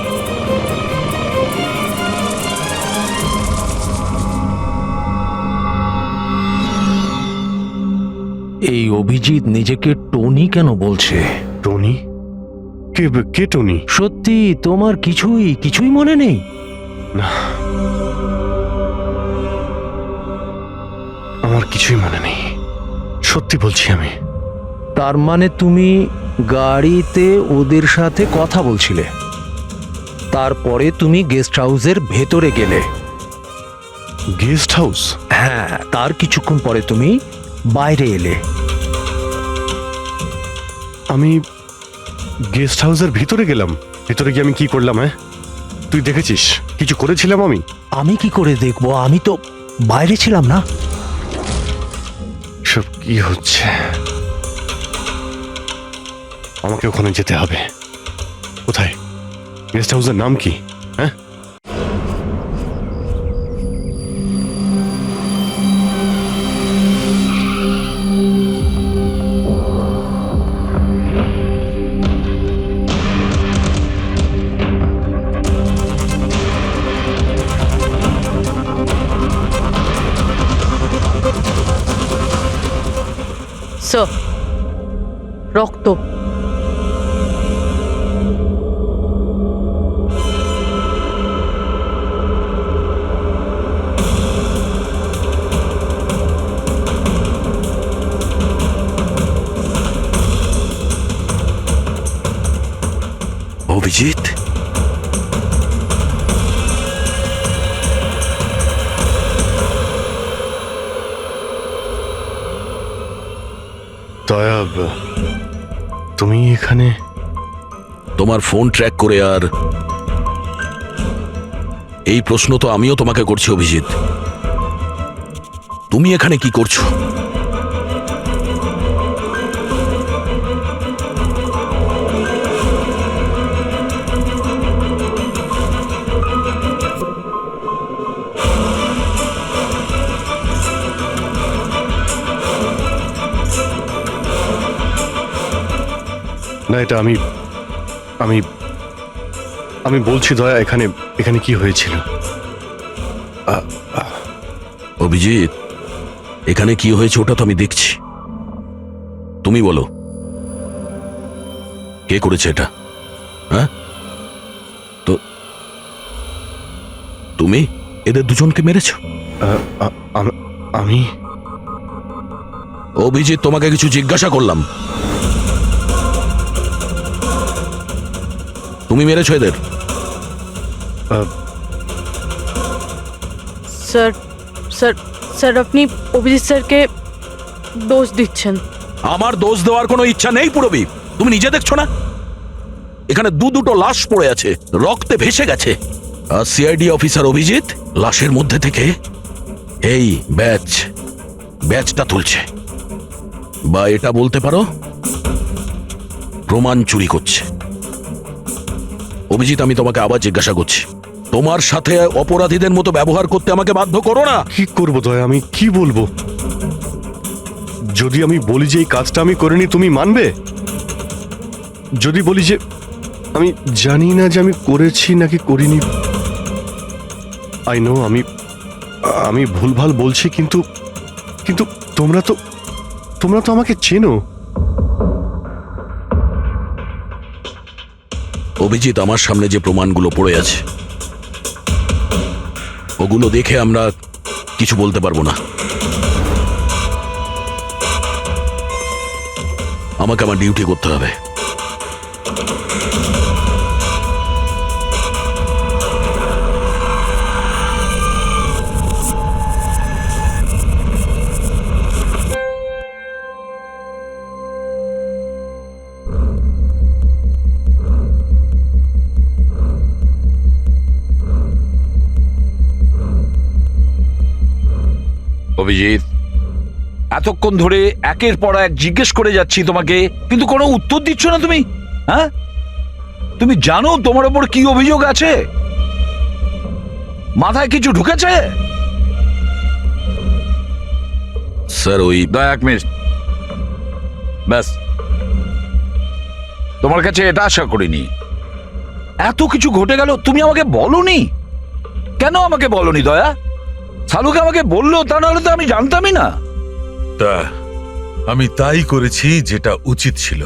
এই অভিজিৎ নিজেকে টনি কেন বলছে? টনি? কে কে টনি? সত্যি তোমার কিছুই মনে নেই? না, আমার কিছুই মনে নেই, সত্যি বলছি আমি। তার মানে তুমি গাড়িতে ওদের সাথে কথা বলছিলে, তারপরে তুমি গেস্ট হাউসের ভেতরে গেলে। Guest house? হ্যাঁ, তার কিছুক্ষণ পরে তুমি বাইরে এলে। আমি গেস্ট হাউসের ভিতরে গেলাম? ভিতরে গিয়ে আমি কি করলাম? হ্যাঁ, তুই দেখেছিস কিছু করেছিলাম আমি? আমি কি করে দেখবো? আমি তো বাইরে ছিলাম না। সব কি হচ্ছে? আমাকে ওখানে যেতে হবে। কোথায়? গেস্ট হাউসের নাম কি? হ্যাঁ, স্যার, রক্ত। অভিজিৎ, দয়া, তুমি এখানে? তোমার ফোন ট্র্যাক করে, আর এই প্রশ্ন তো আমিও তোমাকে করছি অভিজিৎ, তুমি এখানে কি করছো? না, এটা আমি আমি আমি বলছি দয়া, এখানে এখানে কি হয়েছিল? অভিজিৎ, এখানে কি হয়েছে ওটা তো আমি দেখছি, তুমি বলো কে করেছে এটা? হ্যাঁ, তো তুমি এদের দুজনকে মেরেছ? আমি? অভিজিৎ, তোমাকে কিছু জিজ্ঞাসা করলাম, তুমি মেরেছ এদের? স্যার স্যার স্যার, আপনি অভিজিৎ স্যারকে দোষ দিচ্ছেন। আমার দোষ দেওয়ার কোনো ইচ্ছা নেই পুরবী, তুমি নিজে দেখছো না এখানে দুটো লাশ পড়ে আছে, রক্তে ভেসে গেছে, আর সিআইডি অফিসার অভিজিৎ লাশের মধ্যে থেকে এই ব্যাচটা তুলছে, বা এটা বলতে পারো প্রমাণ চুরি করছে। অভিজিৎ, আমি তোমাকে আবার জিজ্ঞাসা করছি, তোমার সাথে অপরাধীদের মতো ব্যবহার করতে আমাকে বাধ্য করো না। কি করবো দয়া, আমি কি বলবো? যদি আমি বলি যে এই কাজটা আমি করিনি, তুমি মানবে? যদি বলি যে আমি জানি না যে আমি করেছি নাকি করিনি, আই নো আমি ভুলভাল বলছি, কিন্তু কিন্তু তোমরা তো আমাকে চেনো। অভিজিৎ, আমার সামনে যে প্রমাণগুলো পড়ে আছে ওগুলো দেখে আমরা কিছু বলতে পারবো না। আমাকে আমার ডিউটি করতে হবে। অভিজিৎ, এতক্ষণ ধরে একের পর এক জিজ্ঞেস করে যাচ্ছি তোমাকে, কিন্তু কোনো উত্তর দিচ্ছ না তুমি। হ্যাঁ, তুমি জানো তোমার ওপর কি অভিযোগ আছে? মাথায় কিছু ঢুকেছে? স্যার, ওই এক মিনিট, ব্যাস। তোমার কাছে এটা আশা করিনি। এত কিছু ঘটে গেল, তুমি আমাকে বলনি কেন? আমাকে বলনি দয়া? শালুকে আমাকে বললো, তা নাহলে তো আমি জানতামই না। তা আমি তাই করেছি যেটা উচিত ছিল।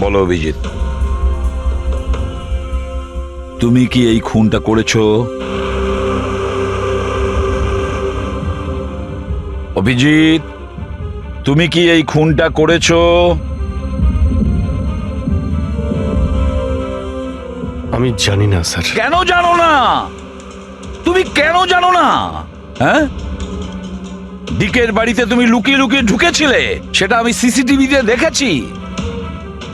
বলো অভিজিৎ, তুমি কি এই খুনটা করেছো? অভিজিৎ, তুমি কি এই খুনটা করেছো? আমি জানি না স্যার। কেন জানো না? তুমি কেন জানো না? হ্যাঁ, ডিকের বাড়িতে তুমি লুকিয়ে লুকিয়ে ঢুকেছিলে, সেটা আমি সিসিটিভিতে দেখেছি।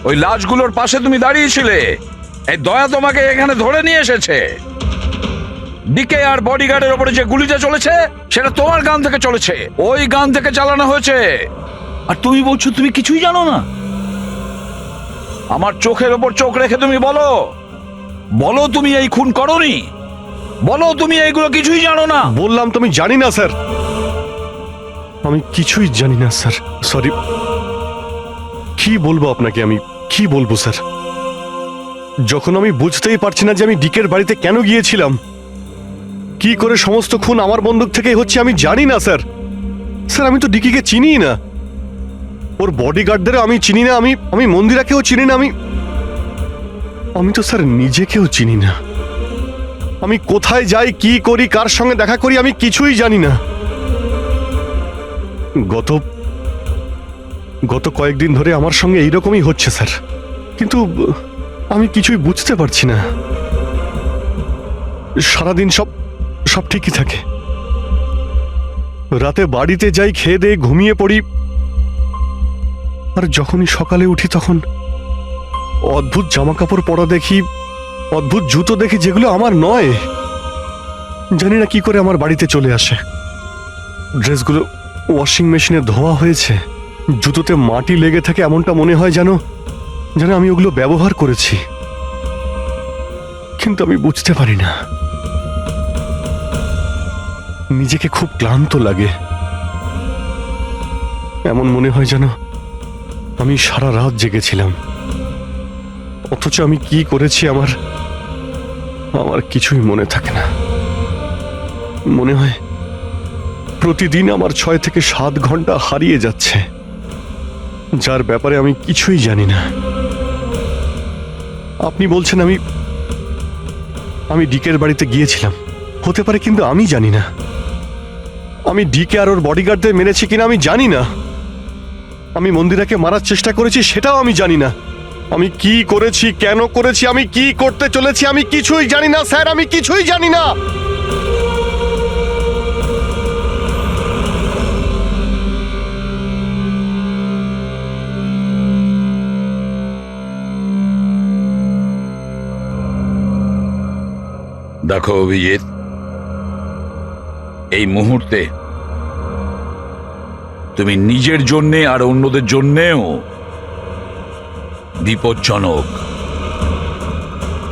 ওই লাশগুলোর পাশে তুমি দাঁড়িয়েছিলে। এই দয়া তোমাকে এখানে ধরে নিয়ে এসেছে। ডিকে আর বডিগার্ডের উপরে যে গুলিটা চলেছে সেটা তোমার গান থেকে চলেছে, ওই গান থেকে চালানো হয়েছে। আর তুমি বলছো তুমি কিছুই জানো না? আমার চোখের ওপর চোখ রেখে তুমি বলো, বলো তুমি এই খুন করোনি, বলো তুমি এইগুলো কিছুই জানো না। বললাম তুমি জানি না স্যার, আমি কিছুই জানি না স্যার। সরি। কি বলবো আপনাকে, আমি কি বলবো স্যার? যখন আমি বুঝতেই পারছি না যে আমি ডিকের বাড়িতে কেন গিয়েছিলাম, কি করে সমস্ত খুন আমার বন্দুক থেকে হচ্ছে, আমি জানি না স্যার। স্যার আমি তো ডিকিকে চিনি না, ওর বডিগার্ডদের আমি চিনি না, আমি মন্দিরাকেও চিনি না, আমি তো স্যার নিজেকেও চিনি না। আমি কোথায় যাই, কি করি, কার সঙ্গে দেখা করি, আমি কিছুই জানি না। গত কয়েকদিন ধরে আমার সঙ্গে এইরকমই হচ্ছে স্যার, কিন্তু আমি কিছুই বুঝতে পারছি না। সারাদিন সব ঠিকই থাকে, রাতে বাড়িতে যাই, খেয়ে দিয়ে ঘুমিয়ে পড়ি, আর যখনই সকালে উঠি তখন অদ্ভুত জামা কাপড় পরা দেখি, অদ্ভুত জুতো দেখি, যেগুলো আমার নয়। জানি না কি করে আমার বাড়িতে চলে আসে। ড্রেসগুলো ওয়াশিং মেশিনে ধোয়া হয়েছে, জুতোতে মাটি লেগে থাকে, এমনটা মনে হয় যেন আমি ওগুলো ব্যবহার করেছি, কিন্তু আমি বুঝতে পারি না। নিজেকে খুব ক্লান্ত লাগে, এমন মনে হয় যেন আমি সারা রাত জেগেছিলাম, অথচ আমি কি করেছি আমার কিছুই মনে থাকে না। মনে হয় প্রতিদিন আমার 6 থেকে 7 ঘন্টা হারিয়ে যাচ্ছে, যার ব্যাপারে আমি কিছুই জানি না। আপনি বলছেন আমি ডিকের বাড়িতে গিয়েছিলাম, হতে পারে, কিন্তু আমি জানি না। আমি ডিকে আর ওর বডিগার্ডদের মেরেছি কিনা আমি জানি না। আমি মন্দিরাকে মারার চেষ্টা করেছি সেটাও আমি জানি না। আমি কি করেছি, কেন করেছি, আমি কি করতে চলেছি, আমি কিছুই জানি না স্যার, আমি কিছুই জানি না। দেখো অভিজিৎ, এই মুহূর্তে তুমি নিজের জন্যে আর অন্যদের জন্যেও বিপজ্জনক।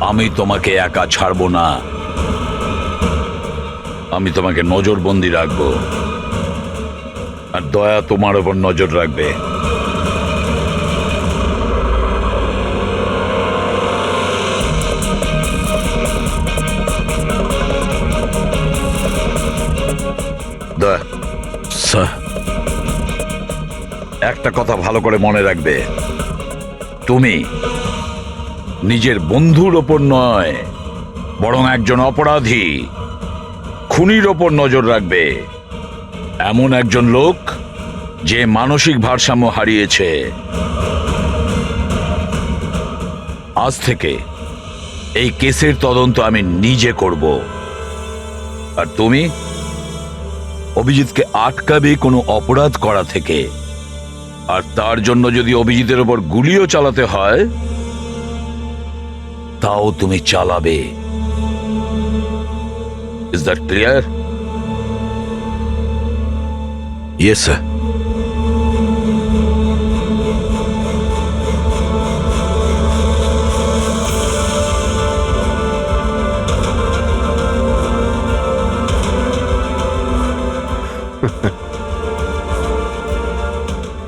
আমি তোমাকে একা ছাড়বো না, আমি তোমাকে নজরবন্দি রাখবো, আর দয়া তোমার ওপর নজর রাখবে। দয়া, স্যার, একটা কথা ভালো করে মনে রাখবে, তুমি নিজের বন্ধুর ওপর নয়, বরং একজন অপরাধী খুনির ওপর নজর রাখবে, এমন একজন লোক যে মানসিক ভারসাম্য হারিয়েছে। আজ থেকে এই কেসের তদন্ত আমি নিজে করব, আর তুমি অভিজিৎকে আটকাবে কোনো অপরাধ করা থেকে, আর তার জন্য যদি অভিজিতের ওপর গুলিও চালাতে হয় তাও তুমি চালাবে। Is that clear? Yes sir.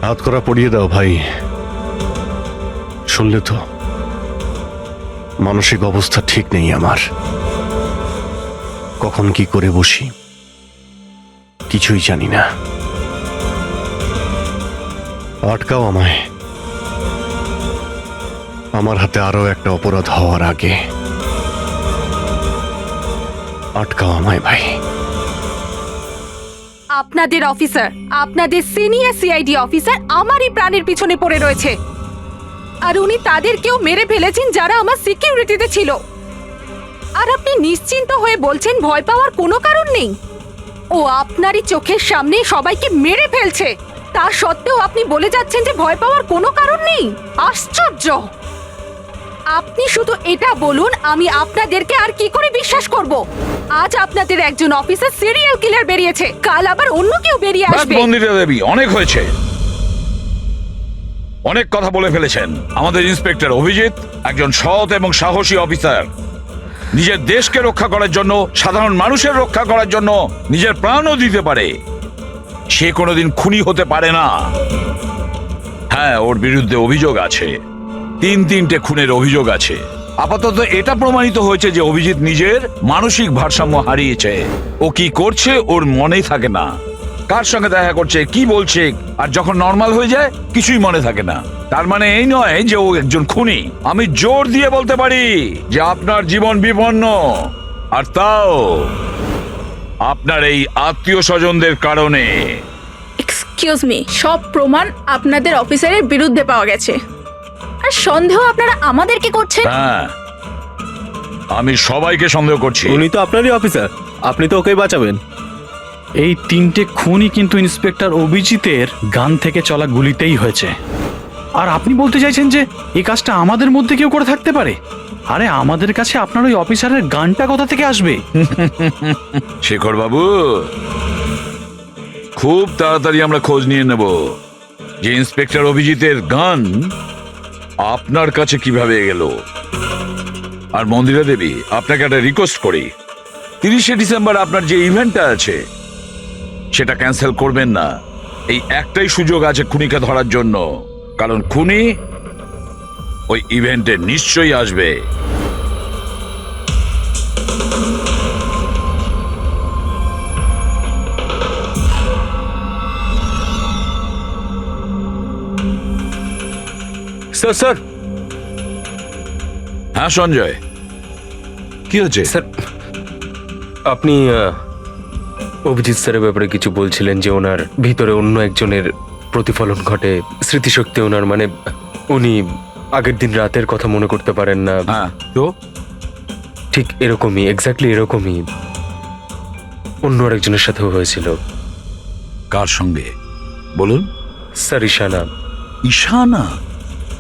হাত করা পড়িয়ে দাও ভাই। শুনলে তো, মানসিক অবস্থা ঠিক নেই আমার। কখন কি করে বসি কিছুই জানি না। আটকাও আমায়, আমার হাতে আরো একটা অপরাধ হওয়ার আগে। আটকাও আমায় ভাই। আপনাদের অফিসার, আপনাদের সিনিয়র সিআইডি অফিসার আমারই প্রাণের পিছনে পড়ে রয়েছে, আর উনি তাদেরকেও মেরে ফেলেছেন যারা আমার সিকিউরিটিতে ছিল। আর আপনি নিশ্চিন্ত হয়ে বলছেন ভয় পাওয়ার কোনো কারণ নেই। ও আপনারই চোখের সামনে সবাইকে মেরে ফেলছে, তা সত্ত্বেও আপনি বলে যাচ্ছেন যে ভয় পাওয়ার কোনো কারণ নেই। আশ্চর্য! আপনি শুধু এটা বলুন, আমি আপনাদেরকে আর কি করে বিশ্বাস করব? আজ আপনাদের একজন অফিসার সিরিয়াল কিলার বেরিয়েছে, কাল আবার অন্য কেউ বেরিয়ে ব্যাস আসবে। মন্দিরা দেবী, অনেক হয়েছে, অনেক কথা বলে ফেলেছেন। আমাদের ইন্সপেক্টর অভিজিৎ একজন সৎ এবং সাহসী অফিসার। নিজের দেশকে রক্ষা করার জন্য, সাধারণ মানুষের রক্ষা করার জন্য নিজের প্রাণও দিতে পারে। সে কোনোদিন খুনি হতে পারে না। হ্যাঁ, ওর বিরুদ্ধে অভিযোগ আছে, তিনটে খুনের অভিযোগ আছে। আপাতত এটা প্রমাণিত হয়েছে যে অভিজিৎ নিজের মানসিক ভারসাম্য হারিয়েছে। ও কি করছে ওর মনেই থাকে না, কার সঙ্গে দেখা করছে, কি বলছে, আর যখন নর্মাল হয়ে যায় কিছুই মনে থাকে না। তার মানে এই নয় যে ও একজন খুনি। আমি জোর দিয়ে বলতে পারি যে আপনার জীবন বিপন্ন, আর তাও আপনার এই আত্মীয় স্বজনদের কারণে। এক্সকিউজ মি, সব প্রমাণ আপনাদের অফিসারের বিরুদ্ধে পাওয়া গেছে, আর সন্দেহ আপনারা আমাদেরকে করছেন। হ্যাঁ, আমি সবাইকে সন্দেহ করছি। উনি তো আপনারই অফিসার, আপনি তো ওকেই বাঁচাবেন। এই 3টে খুনই কিন্তু ইন্সপেক্টর অভিজিতের গান থেকে চলা গুলিতেই হয়েছে। আর আপনি বলতে চাইছেন যে এই কাজটা আমাদের মধ্যে কেউ করে থাকতে পারে? আরে আমাদের কাছে আপনার ওই অফিসারের গানটা কোথা থেকে আসবে? শেখর বাবু, খুব তাড়াতাড়ি আমরা খোঁজ নিয়ে নেব যে ইন্সপেক্টর অভিজিতের গান আপনার কাছে কিভাবে গেল। আর মন্দিরা দেবী, আপনাকে একটা রিকোয়েস্ট করি, 30শে ডিসেম্বর আপনার যে ইভেন্টটা আছে সেটা ক্যান্সেল করবেন না। এই একটাই সুযোগ আছে খুনিকে ধরার জন্য, কারণ খুনি ওই ইভেন্টে নিশ্চয়ই আসবে। স্যার স্যার হ্যাঁ সঞ্জয়, কি হচ্ছে? স্যার, আপনি অভিজিৎ স্যারের ব্যাপারে কিছু বলছিলেন যে ওনার ভিতরে অন্য একজনের প্রতিফলন ঘটে, স্মৃতিশক্তি ওনার, মানে উনি আগের দিন রাতের কথা মনে করতে পারেন না। হ্যাঁ, তো ঠিক এরকমই, এক্স্যাক্টলি এরকমই অন্য আরেকজনের সাথেও হয়েছিল। কার সঙ্গে বলুন? স্যার, ঈশানা। ঈশানা?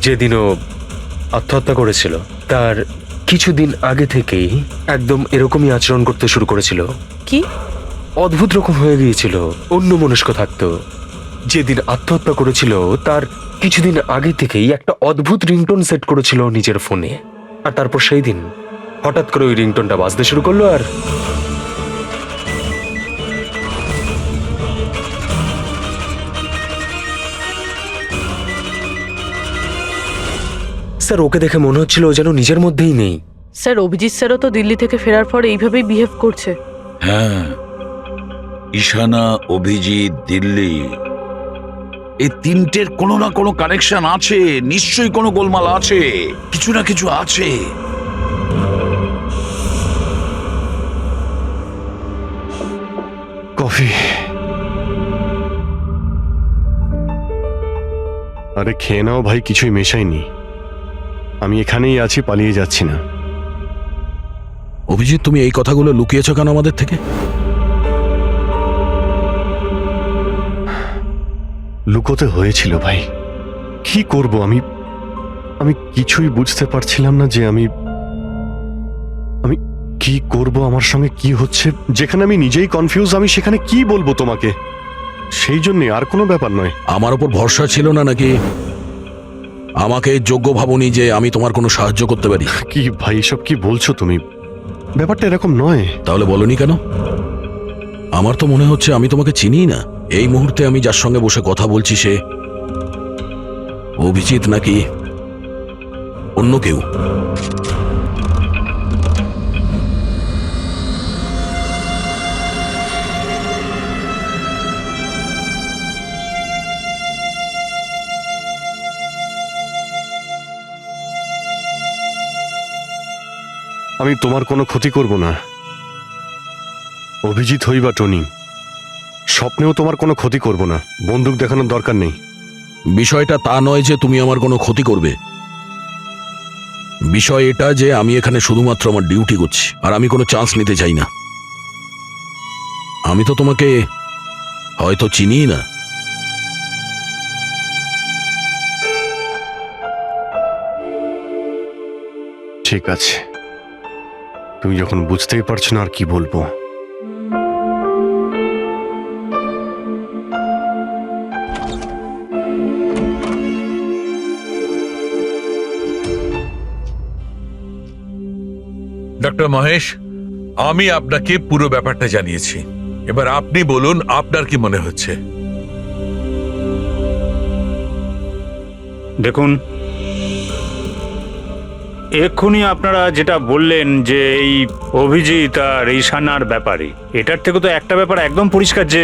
যেদিনও আত্মহত্যা করেছিল তার কিছুদিন আগে থেকেই একদম এরকমই আচরণ করতে শুরু করেছিল। কি অদ্ভুত রকম হয়ে গিয়েছিল, অন্য মনস্ক থাকতো। যেদিন আত্মহত্যা করেছিল তার কিছুদিন আগে থেকেই একটা অদ্ভুত রিংটোন সেট করেছিল নিজের ফোনে, আর তারপর সেই দিন হঠাৎ করে ওই রিংটোনটা বাজতে শুরু করলো। আর স্যার, ওকে দেখে মনে হচ্ছিল ও যেন নিজের মধ্যেই নেই। স্যার, অভিজিৎ স্যারও তো দিল্লি থেকে ফেরার পর এইভাবেই বিহেভ করছে। হ্যাঁ, ঈশানা, অভিজিৎ, দিল্লি, এই তিনটের কোনো না কোনো কানেকশন আছে, নিশ্চয়ই কোনো গোলমাল আছে, কিছু না কিছু আছে। কফি। আরে খেয়ে নাও ভাই, কিছুই মেশাইনি। আমি এখানেই আছি, পালিয়ে যাচ্ছি না। অভিজিৎ, তুমি এই কথাগুলো লুকিয়েছো কেন আমাদের থেকে? লুকোতে হয়েছিল ভাই, কি করব আমি? আমি কিছুই বুঝতে পারছিলাম না যে আমি কি করব, আমার সঙ্গে কি হচ্ছে। যেখানে আমি নিজেই কনফিউজ, আমি সেখানে কি বলবো তোমাকে? সেই জন্য, আর কোনো ব্যাপার নয়। আমার ওপর ভরসা ছিল না নাকি? আমাকে যোগ্য ভাবনি যে আমি তোমার কোনো সাহায্য করতে পারি? কি ভাই, এসব কি বলছো তুমি? ব্যাপারটা এরকম নয়। তাহলে বলনি কেন? আমার তো মনে হচ্ছে আমি তোমাকে চিনি না। এই মুহূর্তে আমি যার সঙ্গে বসে কথা বলছি সে অভিজিৎ নাকি অন্য কেউ? আমি তোমার কোনো ক্ষতি করব না। অভিজিৎ হই বা টনি, স্বপ্নেও তোমার কোনো ক্ষতি করব না। বন্দুক দেখানোর দরকার নেই। বিষয়টা তা নয় যে তুমি আমার কোনো ক্ষতি করবে। বিষয় এটা যে আমি এখানে শুধুমাত্র আমার ডিউটি করছি, আর আমি কোনো চান্স নিতে চাই না। আমি তো তোমাকে হয়তো চিনি না। ঠিক আছে, তুমি যখন বুঝতেই পারছো না আর কি বলবো। ডক্টর মহেশ, আমি আপনাকে পুরো ব্যাপারটা জানিয়েছি। এবার আপনি বলুন আপনার কি মনে হচ্ছে। দেখুন, এক্ষুনি আপনারা যেটা বললেন যে এই অভিজিৎ আর ঈশানার ব্যাপারে, এটার থেকে তো একটা ব্যাপার একদম পরিষ্কার যে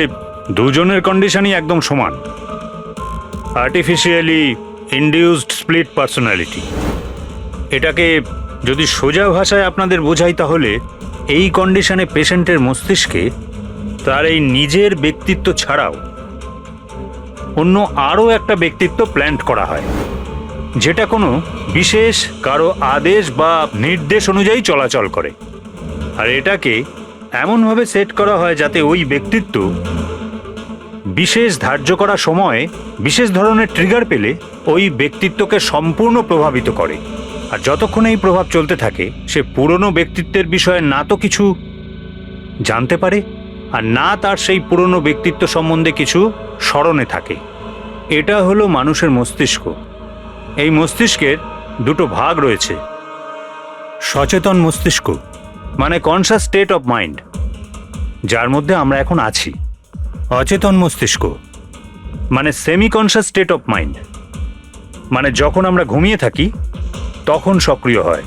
দুজনের কন্ডিশনই একদম সমান। Artificially induced split personality. এটাকে যদি সোজা ভাষায় আপনাদের বোঝাই তাহলে এই কন্ডিশনে পেশেন্টের মস্তিষ্কে তার এই নিজের ব্যক্তিত্ব ছাড়াও অন্য আরও একটা ব্যক্তিত্ব প্ল্যান্ট করা হয়, যেটা কোনো বিশেষ কারো আদেশ বা নির্দেশ অনুযায়ী চলাচল করে। আর এটাকে এমনভাবে সেট করা হয় যাতে ওই ব্যক্তিত্ব বিশেষ ধার্য করা সময়ে বিশেষ ধরনের ট্রিগার পেলে ওই ব্যক্তিত্বকে সম্পূর্ণ প্রভাবিত করে। আর যতক্ষণ এই প্রভাব চলতে থাকে সে পুরনো ব্যক্তিত্বের বিষয়ে না তো কিছু জানতে পারে আর না তার সেই পুরনো ব্যক্তিত্ব সম্বন্ধে কিছু স্মরণে থাকে। এটা হলো মানুষের মস্তিষ্ক। এই মস্তিষ্কের দুটো ভাগ রয়েছে। সচেতন মস্তিষ্ক মানে কনসাস স্টেট অফ মাইন্ড, যার মধ্যে আমরা এখন আছি। অচেতন মস্তিষ্ক মানে semi conscious state of mind, মানে যখন আমরা ঘুমিয়ে থাকি তখন সক্রিয় হয়।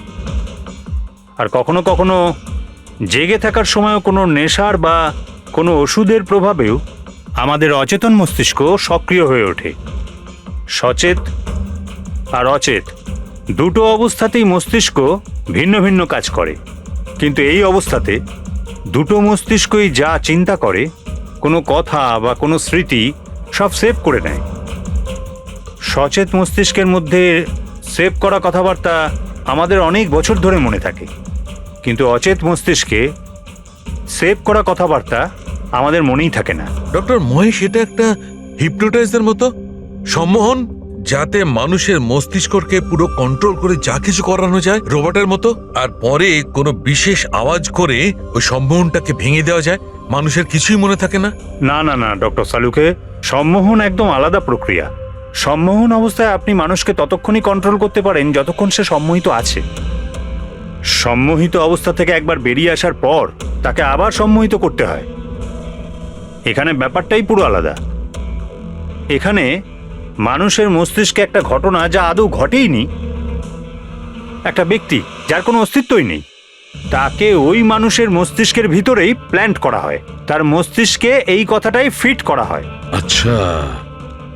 আর কখনো কখনো জেগে থাকার সময়ও কোনো নেশার বা কোনো ওষুধের প্রভাবেও আমাদের অচেতন মস্তিষ্ক সক্রিয় হয়ে ওঠে। সচেত আর অচেত দুটো অবস্থাতেই মস্তিষ্ক ভিন্ন ভিন্ন কাজ করে, কিন্তু এই অবস্থাতে দুটো মস্তিষ্কই যা চিন্তা করে, কোনো কথা বা কোনো স্মৃতি সব সেভ করে নেয়। সচেত মস্তিষ্কের মধ্যে সেভ করা কথাবার্তা আমাদের অনেক বছর ধরে মনে থাকে, কিন্তু অচেত মস্তিষ্কে সেভ করা কথাবার্তা আমাদের মনেই থাকে না। ডক্টর মহেশ, এটা একটা হিপনোটাইজের মতো সম্মোহন, যাতে মানুষের মস্তিষ্ককে পুরো কন্ট্রোল করে যা কিছু করানো যায় রোবটের মতো, আর পরে কোনো বিশেষ আওয়াজ করে ওই সম্মোহনটাকে ভেঙে দেওয়া যায়। মানুষের কিছুই মনে থাকে না। না না না ডক্টর সালুকে, সম্মোহন একদম আলাদা প্রক্রিয়া। সম্মোহন অবস্থায় আপনি মানুষকে ততক্ষণই কন্ট্রোল করতে পারেন যতক্ষণ সে সম্মোহিত আছে। সম্মোহিত অবস্থা থেকে একবার বেরিয়ে আসার পর তাকে আবার সম্মোহিত করতে হয়। এখানে ব্যাপারটাই পুরো আলাদা। এখানে মানুষের মস্তিষ্কে একটা ঘটনা যা আদৌ ঘটেইনি, একটা ব্যক্তি যার কোনো অস্তিত্বই নেই, তাকে ওই মানুষের মস্তিষ্কের ভিতরেই প্ল্যান্ট করা হয়। তার মস্তিষ্কে এই কথাটাই ফিট করা হয়। আচ্ছা,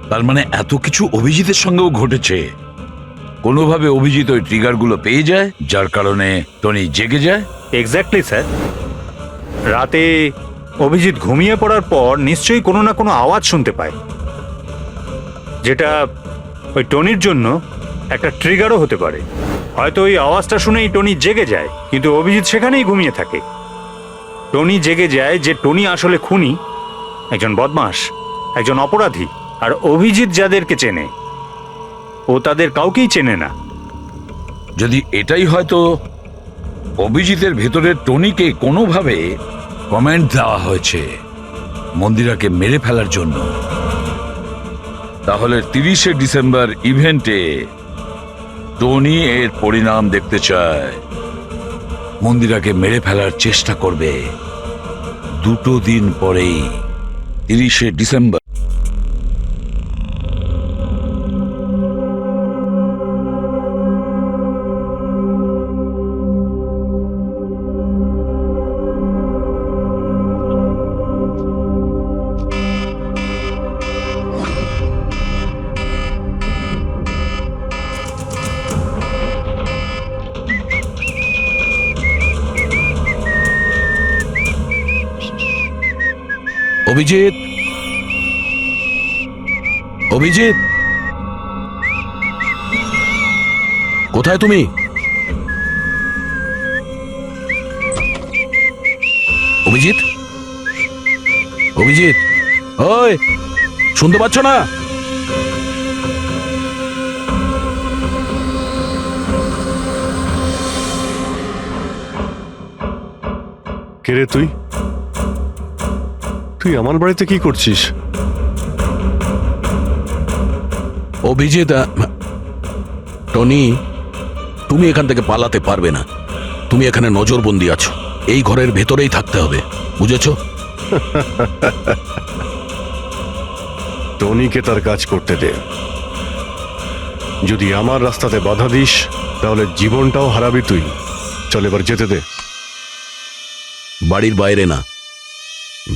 তার মানে এত কিছু অভিজিতের সঙ্গেও ঘটেছে। কোনোভাবে অভিজিৎ ওই ট্রিগারগুলো পেয়ে যায়, যার কারণে টনি জেগে যায়। Exactly sir. রাতে অভিজিৎ ঘুমিয়ে পড়ার পর নিশ্চয়ই কোনো না কোনো আওয়াজ শুনতে পায়, যেটা ওই টনির জন্য একটা ট্রিগারও হতে পারে। হয়তো ওই আওয়াজটা শুনেই টনি জেগে যায়, কিন্তু অভিজিৎ সেখানেই ঘুমিয়ে থাকে। টনি জেগে যায় যে টনি আসলে খুনি, একজন বদমাশ, একজন অপরাধী। আর অভিজিৎ যাদেরকে চেনে ও তাদের কাউকেই চেনে না। যদি এটাই হয়তো অভিজিতের ভেতরে টনিকে কোনোভাবে কমেন্ট দেওয়া হয়েছে মন্দিরাকে মেরে ফেলার জন্য, তাহলে 30শে ডিসেম্বর ইভেন্টে টনি এর পরিণাম দেখতে চায়। মন্দিরাকে মেরে ফেলার চেষ্টা করবে 2 দিন পরেই, 30শে ডিসেম্বর। অভিজিৎ, অভিজিৎ, কোথায় তুমি? অভিজিৎ, অভিজিৎ, ওই শুনতে পাচ্ছ না? কে রে তুই? তুই আমার বাড়িতে কি করছিস? অভিজিৎ, টনি, তুমি এখান থেকে পালাতে পারবে না। তুমি এখানে নজরবন্দি আছো, এই ঘরের ভেতরেই থাকতে হবে, বুঝেছো? টনিকে তার কাজ করতে দে। যদি আমার রাস্তাতে বাধা দিস তাহলে জীবনটাও হারাবি তুই। চল এবার যেতে দে। বাড়ির বাইরে না,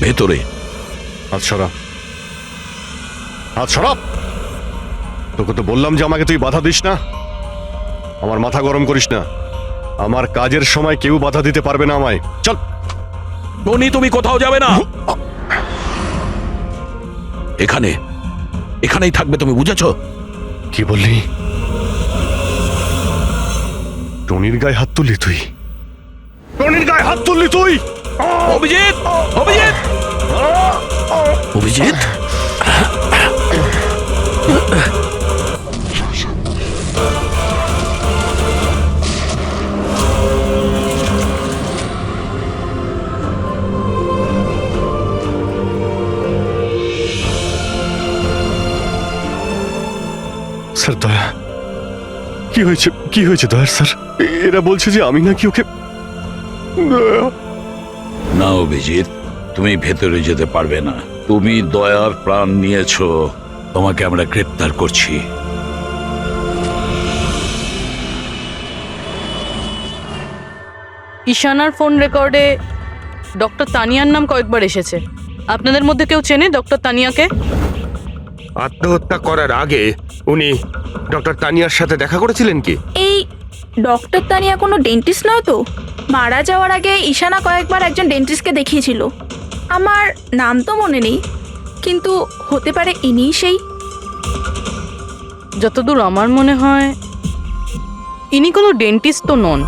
ভেতরে। হাত সরা, হাত সরা। তোকে তো বললাম যে আমাকে তুই বাধা দিস না। আমার মাথা গরম করিস না। আমার কাজের সময় কেউ বাধা দিতে পারবে না আমায়। চল। টনি, তুমি কোথাও যাবে না, এখানেই থাকবে তুমি, বুঝেছো? কি বললি? টনির গায়ে হাত তুললি তুই? টনির গায়ে হাত তুললি তুই? অভিজিৎ, অভিজিৎ, অভিজিৎ, স্যার দয়া, কি হয়েছে? কি হয়েছে দয়ার স্যার? এরা বলছে যে আমি নাকি ওকে। না অভিজিৎ, তুমি ভেতরে যেতে পারবে না। তুমি দয়ার প্রাণ নিয়েছো, তোমাকে আমরা গ্রেপ্তার করছি। ঈশানার ফোন রেকর্ডে ডক্টর তানিয়ার নাম কয়েকবার এসেছে। আপনাদের মধ্যে কেউ চেনে ডক্টর তানিয়াকে? আত্মহত্যা করার আগে উনি ডক্টর তানিয়ার সাথে দেখা করেছিলেন কি? এই ডক্টর তানিয়া কোনো ডেন্টিস্ট নয় তো? মারা যাওয়ার আগে ঈশানা কয়েকবার একজন ডেন্টিস্টকে দেখিয়েছিল। আমার নাম তো মনে নেই, কিন্তু হতে পারে ইনিই সেই। যতদূর আমার মনে হয় ইনি কোনো ডেন্টিস্ট তো নন।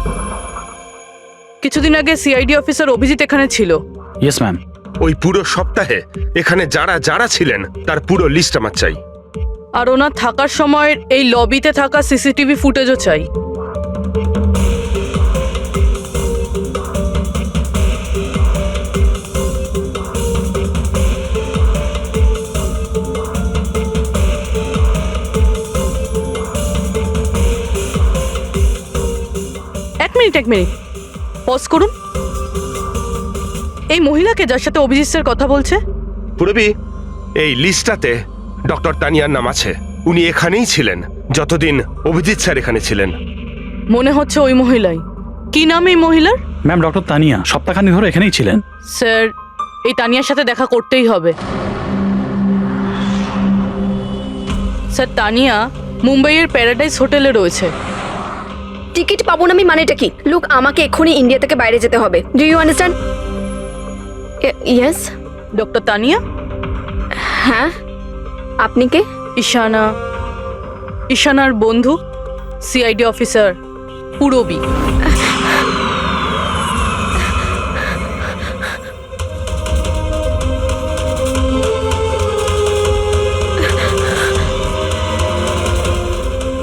কিছুদিন আগে সিআইডি অফিসার অভিজিৎ এখানে ছিল। Yes ma'am. ওই পুরো সপ্তাহে এখানে যারা যারা ছিলেন তার পুরো লিস্ট আমার চাই। আর ওনার থাকার সময়ের এই লবিতে থাকা সিসিটিভি ফুটেজও চাই। এক মিনিট পজ করুন। এই মহিলাকে যার সাথে অভিজিৎ স্যার কথা বলছে? পুরবি, এই লিস্টটাতে ডক্টর তানিয়ার নাম আছে। উনি এখানেই ছিলেন যতদিন অভিজিৎ স্যার এখানে ছিলেন। মনে হচ্ছে ওই মহিলাই। কি নাম এই মহিলার? ম্যাম, ডক্টর তানিয়া সপ্তাহখানেক ধরে এখানেই ছিলেন। স্যার, এই তানিয়ার সাথে দেখা করতেই হবে। স্যার, তানিয়া মুম্বাইয়ের প্যারাডাইস হোটেলে রয়েছে। টিকিট পাবো না আমি মানেটা কি? লুক, আমাকে এক্ষুনি ইন্ডিয়া থেকে বাইরে যেতে হবে। Do you understand? Yes. Doctor Tania? হ্যাঁ, আপনি কে? ঈশানার বন্ধু, সিআইডি অফিসার পুরবী।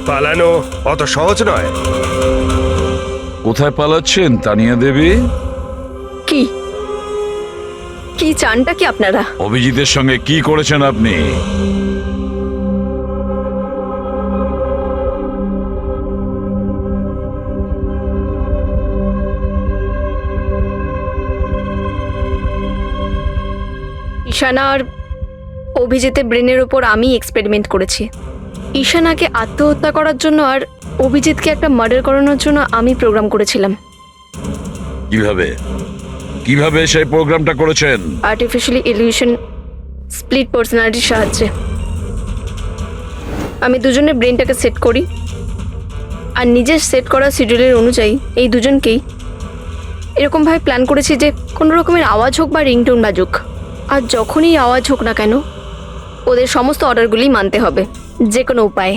পালানো অত সহজ নয়। কোথায় পালাচ্ছেন তানিয়া দেবী? কি কি চানটা কি আপনারা? অভিজিতের সঙ্গে কি করেছেন আপনি? ঈশানা আর অভিজিতের ব্রেনের ওপর আমি এক্সপেরিমেন্ট করেছি। ঈশানাকে আত্মহত্যা করার জন্য আর অভিজিৎকে একটা মার্ডার করানোর জন্য আমি প্রোগ্রাম করেছিলাম। কিভাবে কিভাবে সেই প্রোগ্রামটা করেছেন? আর্টিফিশিয়ালি ইলিউশন স্প্লিট পার্সোনালিটির সাহায্যে আমি দুজনের ব্রেনটাকে সেট করি, আর নিজের সেট করা শিডিউলের অনুযায়ী এই দুজনকেই এরকমভাবে প্ল্যান করেছি যে কোনো রকমের আওয়াজ হোক বা রিংটোন বাজুক, আর যখনই আওয়াজ হোক না কেন ওদের সমস্ত অর্ডারগুলি মানতে হবে, যে কোনো উপায়ে।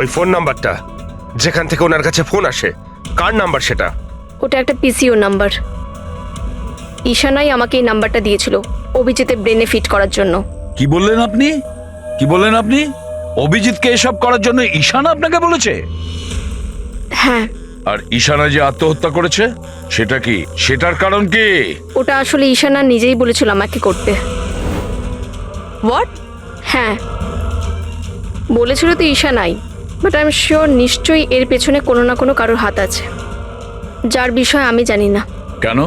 ওই ফোন নাম্বারটা যেখান থেকে ওনার কাছে ফোন আসে, কার নাম্বার সেটা? ওটা একটা পিসিও নাম্বার। ঈশানাই আমাকে এই নাম্বারটা দিয়েছিল অভিজিতের ব্রেনে ফিট করার জন্য। কি বললেন আপনি? অভিজিৎকে এসব করার জন্য ঈশানা আপনাকে বলেছে? হ্যাঁ। আর ঈশানা যে আত্মহত্যা করেছে সেটা কি, সেটার কারণ কি? ওটা আসলে ঈশানা নিজেই বলেছিল আমাকে করতে। হোয়াট? হ্যাঁ, বলেছিল তো ঈশানাই, বাট আই এম শিওর নিশ্চয়ই এর পেছনে কোনো না কোনো কারোর হাত আছে, যার বিষয়ে আমি জানি না। কেন?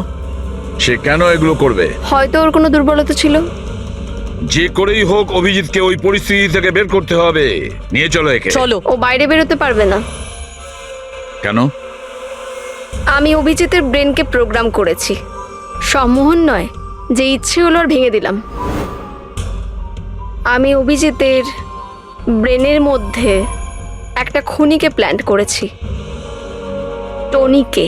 সে কেন এগুলো করবে? হয়তো ওর কোনো দুর্বলতা ছিল। যে করেই হোক অভিজিৎকে ওই পরিস্থিতি থেকে বের করতে হবে। নিয়ে চলো একে। চলো। ও বাইরে বেরোতে পারবে না। কেন? আমি অভিজিতের ব্রেনকে প্রোগ্রাম করেছি। সম্মোহন নয়, যে ইচ্ছে হলো আর ভেঙে দিলাম। আমি অভিজিতের ব্রেনের মধ্যে একটা খুনিকে প্ল্যান করেছি, টনিকে।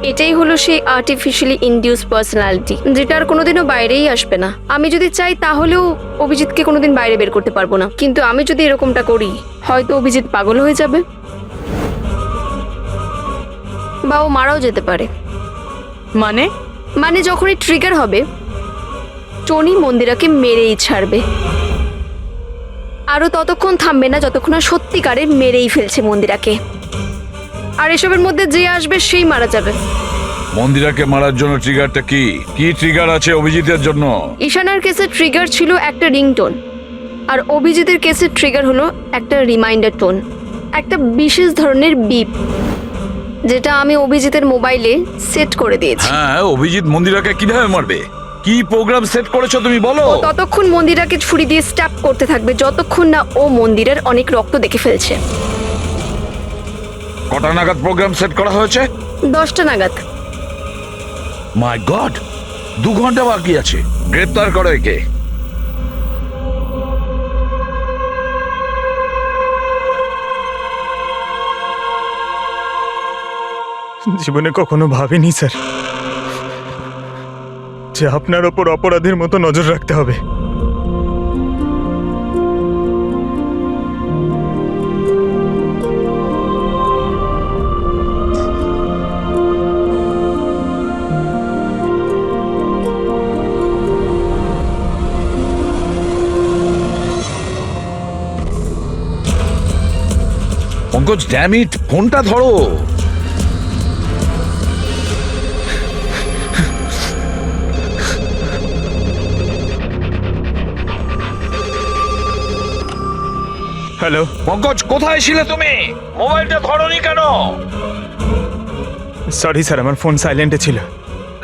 এটাই হলো সেই আর্টিফিশিয়ালি ইনডিউস পার্সোনালিটি, যেটা আর কোনোদিনও বাইরেই আসবে না। আমি যদি চাই তাহলেও অভিজিৎকে কোনোদিন বাইরে বের করতে পারবো না, কিন্তু আমি যদি এরকমটা করি হয়তো অভিজিৎ পাগল হয়ে যাবে বা ও মারাও যেতে পারে। মানে যখনই ট্রিগার হবে টনি মন্দিরাকে মেরেই ছাড়বে, আরও ততক্ষণ থামবে না যতক্ষণ না সত্যিকারের মেরেই ফেলছে মন্দিরাকে। আর এসবের মধ্যে যে আসবে সেই মারা যাবে। মন্দিরাকে মারার জন্য ট্রিগারটা কি? কি ট্রিগার আছে অভিজিতের জন্য? ঈশানার কেসের ট্রিগার ছিল একটা রিংটোন, আর অভিজিতের কেসের ট্রিগার হলো একটা রিমাইন্ডার টোন, একটা বিশেষ ধরনের বিপ, যেটা আমি অভিজিতের মোবাইলে সেট করে দিয়েছি। হ্যাঁ, অভিজিৎ মন্দিরাকে কিভাবে মারবে? কি প্রোগ্রাম সেট করেছো তুমি বলো? ও ততক্ষণ মন্দিরাকে ছুরি দিয়ে স্ট্যাপ করতে থাকবে যতক্ষণ না ও মন্দিরের অনেক রক্ত দেখে ফেলছে। কটা নাগাদ প্রোগ্রাম সেট করা হয়েছে? 10টা নাগাদ। মাই গড, 2 ঘন্টা বাকি আছে। গ্রেপ্তার করো একে। জীবনে কখনো ভাবিনি স্যার যে আপনার ওপর অপরাধীর মতো নজর রাখতে হবে। পঙ্কজ, ড্যাম ইট, ফোনটা ধরো। হ্যালো পঙ্কজ, কোথায় ছিলে তুমি? মোবাইলটা ধরোনি কেন? সরি স্যার, আমার ফোন সাইলেন্টে ছিল।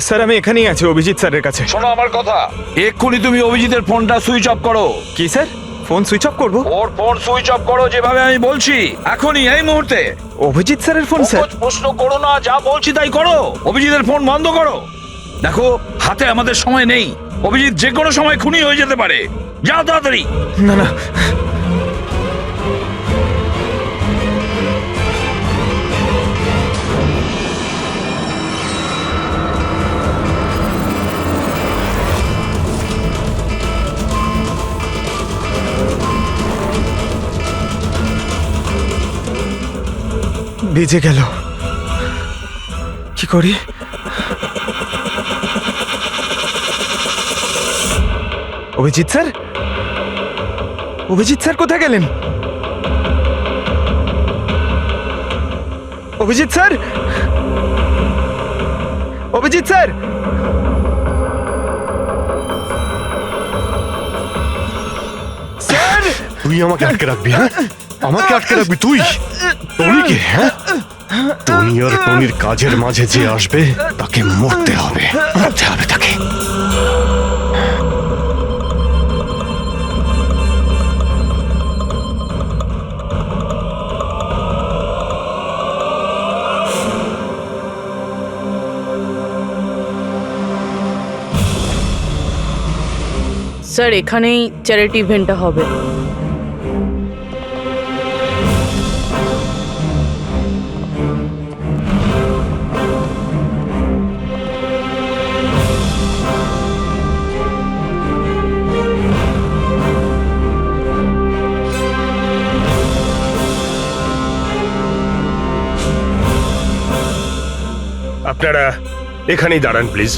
স্যার আমি এখানেই আছি অভিজিৎ স্যারের কাছে। শোনো আমার কথা, এক্ষুনি তুমি অভিজিতের ফোনটা সুইচ অফ করো। কি স্যার, ফোন সুইচ অফ করবো? ওর ফোন সুইচ অফ করো যেভাবে আমি বলছি, এখনই, এই মুহূর্তে। অভিজিৎ স্যারের ফোন স্যার? পঙ্কজ, প্রশ্ন করো না, যা বলছি তাই করো। অভিজিতের ফোন বন্ধ করো। দেখো, হাতে আমাদের সময় নেই। অভিজিৎ যে কোনো সময় খুনি হয়ে যেতে পারে। যাও তাড়াতাড়ি। না না, ভিজে গেল, কি করি? অভিজিৎ স্যার, অভিজিৎ স্যার কোথায় গেলেন? Abhijit sir, Abhijit sir, sir! তুই আমাকে আটকে রাখবি? হ্যাঁ, আমাকে আটকে রাখবি তুই? টনিকে? হ্যাঁ, টনি আর টনির কাজের মাঝে যে আসবে তাকে মরতে হবে, মরতে হবে তাকে। স্যার, এখানেই চ্যারিটি ইভেন্টটা হবে। আপনারা এখানেই দাঁড়ান please.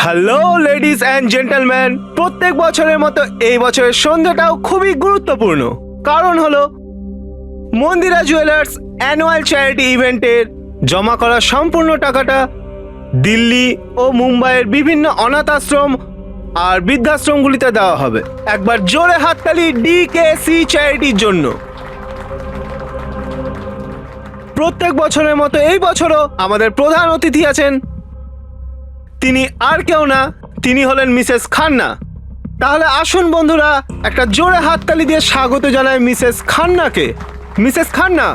Hello ladies and gentleman, প্রত্যেক বছরের মতো এই বছরের সন্ধ্যাটাও খুবই গুরুত্বপূর্ণ। কারণ হলো মন্দিরা জুয়েলার্স অ্যানুয়াল চ্যারিটি ইভেন্টের জমা করা সম্পূর্ণ টাকাটা দিল্লি ও মুম্বাইয়ের বিভিন্ন অনাথ আশ্রম আর বৃদ্ধাশ্রমগুলিতে দেওয়া হবে। একবার জোরে হাততালি ডিকেসি চ্যারিটির জন্য। প্রত্যেক বছরের মতো এই বছরও আমাদের প্রধান অতিথি আছেন। তিনি আর কেউ না, তিনি হলেন মিসেস খান্না। তাহলে আসুন বন্ধুরা, একটা জোরে হাততালি দিয়ে স্বাগত জানায় মিসেস খান্নাকে। Mrs Khanna,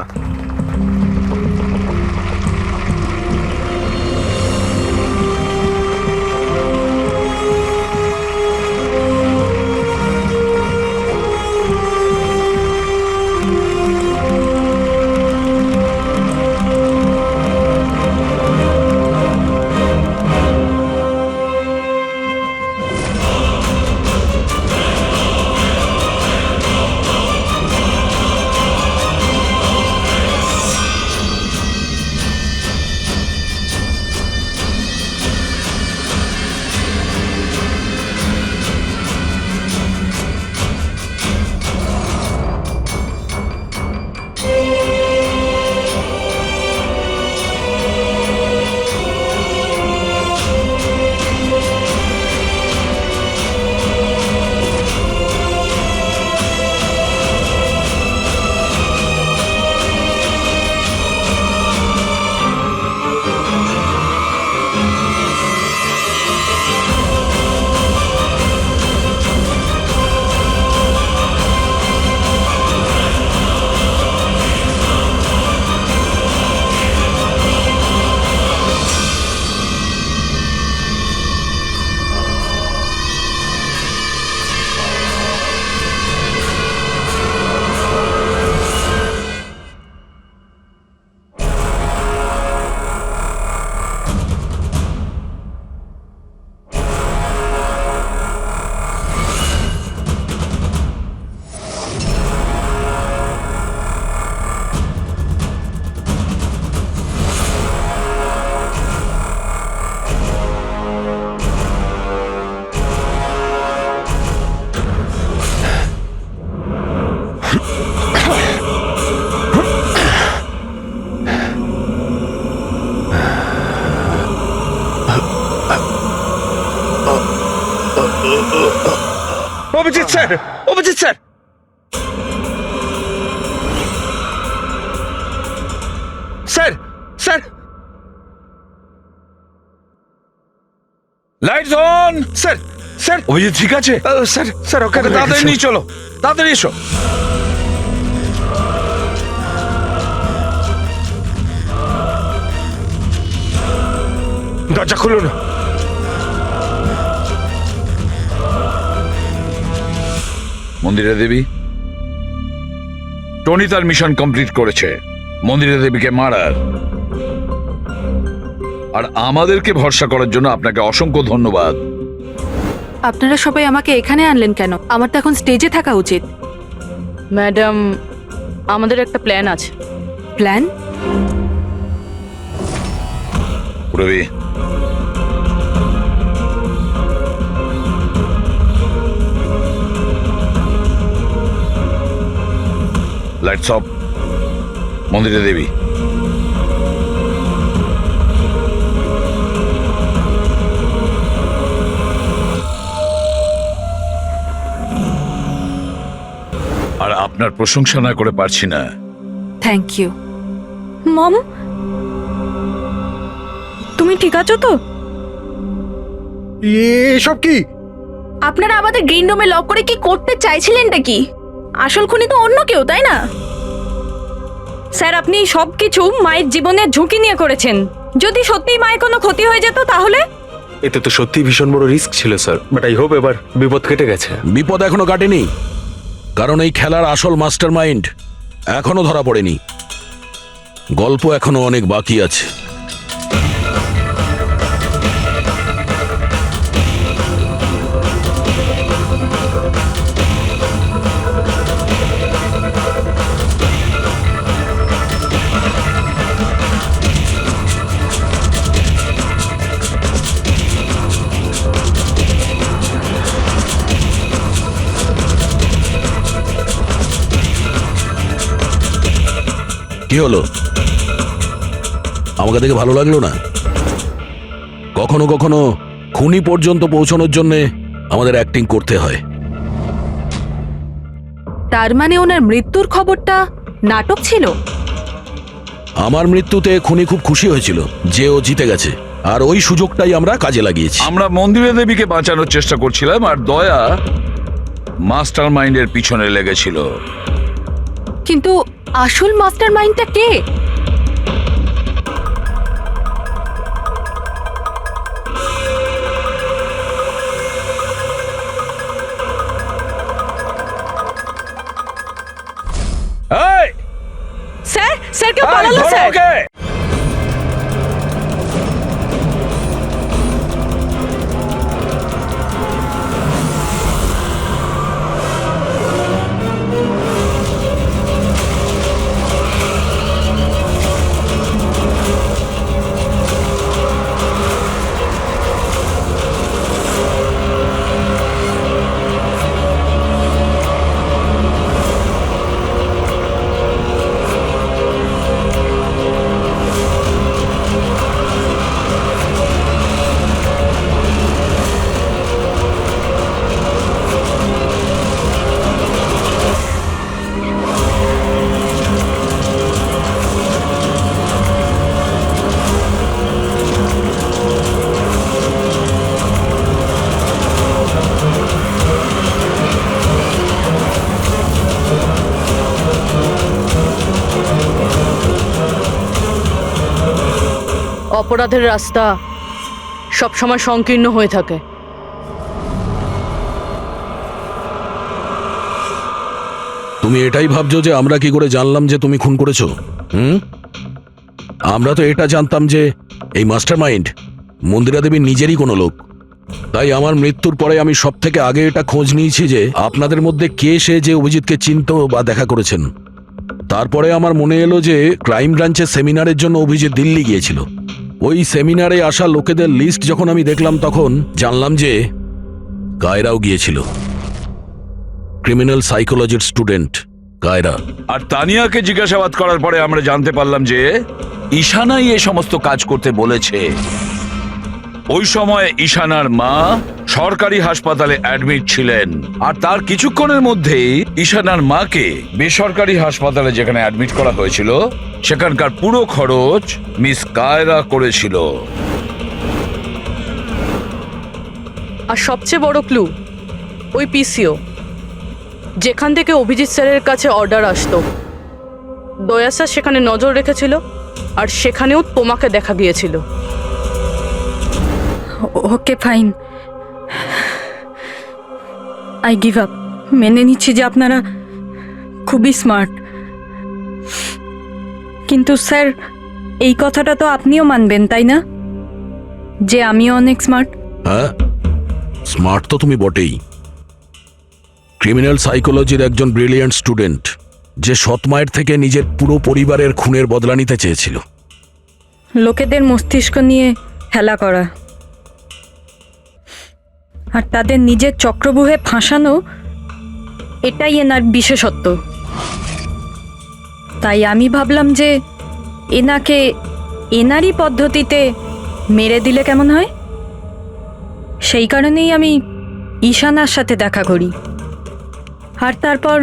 Abhijit sir, Abhijit sir, sir, sir, lights on. Sir, sir, Abhijit ঠিক আছে? স্যার, স্যার, ওকে তাড়াতাড়ি নিয়ে চলো, তাড়াতাড়ি এসো। দরজা খুলুন। মন্দিরা দেবী, টনি তার মিশন কমপ্লিট করেছে, মন্দিরা দেবীকে মারার। আর আমাদেরকে ভরসা করার জন্য আপনাকে অসংখ্য ধন্যবাদ। আপনারা সবাই আমাকে এখানে আনলেন কেন? আমার তো এখন স্টেজে থাকা উচিত। ম্যাডাম, আমাদের একটা প্ল্যান আছে। Plan? Ravi, lights off. Mandira Devi, আর আপনার প্রশংসা না করে পারছি না। Thank you. মম, তুমি ঠিক আছো তো? এসব কি? আপনারা আমাদের গ্রিন রুমে লক করে কি করতে চাইছিলেনটা কি? আসল খুনি তো অন্য কেউ, তাই না? স্যার, আপনি সবকিছু মায়ের জীবনের ঝুঁকি নিয়ে করেছেন। যদি সত্যিই মায়ের কোনো ক্ষতি হয়ে যেত তাহলে? এতে তো সত্যি ভীষণ বড় রিস্ক ছিল স্যার, বাট আই হোপ এবার বিপদ কেটে গেছে। বিপদ এখনো কাটেনি, কারণ এই খেলার আসল মাস্টার মাইন্ড এখনো ধরা পড়েনি। গল্প এখনো অনেক বাকি আছে। কি হলো? আমাকে দেখে ভালো লাগলো না? কখনো কখনো খুনি পর্যন্ত পৌঁছানোর জন্য আমাদের অ্যাক্টিং করতে হয়। তার মানে ওনার মৃত্যুর খবরটা নাটক ছিল? আমার মৃত্যুতে খুনি খুব খুশি হয়েছিল যে ও জিতে গেছে, আর ওই সুযোগটাই আমরা কাজে লাগিয়েছি। আমরা মন্দিরা দেবীকে বাঁচানোর চেষ্টা করছিলাম, আর দয়া মাস্টার মাইন্ডের পিছনে লেগেছিল। কিন্তু আসল মাস্টার মাইন্ডটা কে? এই, স্যার, স্যার কেউ এই, পালালো ধরো স্যার। ওকে। অপরাধের রাস্তা সবসময় সংকীর্ণ হয়ে থাকে। তুমি এটাই ভাবছো যে আমরা কি করে জানলাম যে তুমি খুন করেছো? আমরা তো এটা জানতাম যে এই মাস্টার মাইন্ড মন্দিরা দেবীর নিজেরই কোনো লোক। তাই আমার মৃত্যুর পরে আমি সব থেকে আগে এটা খোঁজ নিয়েছি যে আপনাদের মধ্যে কে সে যে অভিজিৎকে চিনত বা দেখা করেছেন। তারপরে আমার মনে এলো যে ক্রাইম ব্রাঞ্চের সেমিনারের জন্য অভিজিৎ দিল্লি গিয়েছিল। ওই সেমিনারে আসা লোকেদের লিস্ট যখন আমি দেখলাম তখন জানলাম যে কায়রাও গিয়েছিল। ক্রিমিনাল সাইকোলজির স্টুডেন্ট কায়রা। আর তানিয়াকে জিজ্ঞাসাবাদ করার পরে আমরা জানতে পারলাম যে ঈশানাই এই সমস্ত কাজ করতে বলেছে। ওই সময় ঈশানার মা সরকারি হাসপাতালে অ্যাডমিট ছিলেন, আর তার কিছুক্ষণের মধ্যেই ঈশানার মাকে বেসরকারি হাসপাতালে যেখানে অ্যাডমিট করা হয়েছিল সেখানকার পুরো খরচ মিস কায়রা করেছিল। আর সবচেয়ে বড় ক্লু ওই পিসিও, যেখান থেকে অভিজিৎ স্যারের কাছে অর্ডার আসতো। দয়া স্যার সেখানে নজর রেখেছিল, আর সেখানেও তোমাকে দেখা গিয়েছিল। Okay fine, I give up. মেনে নিচ্ছি যে আপনারা খুবই স্মার্ট, কিন্তু স্যার এই কথাটা তো আপনিও মানবেন তাই না, যে আমিও অনেক স্মার্ট? হ্যাঁ, স্মার্ট তো তুমি বটেই। ক্রিমিনাল সাইকোলজির একজন ব্রিলিয়ান্ট স্টুডেন্ট, যে সৎ মায়ের থেকে নিজের পুরো পরিবারের খুনের বদলা নিতে চেয়েছিল। লোকেদের মস্তিষ্ক নিয়ে খেলা করা আর তাদের নিজের চক্রব্যূহে ফাঁসানো, এটাই এনার বিশেষত্ব। তাই আমি ভাবলাম যে এনাকে এনারই পদ্ধতিতে মেরে দিলে কেমন হয়। সেই কারণেই আমি ঈশানার সাথে দেখা করি, আর তারপর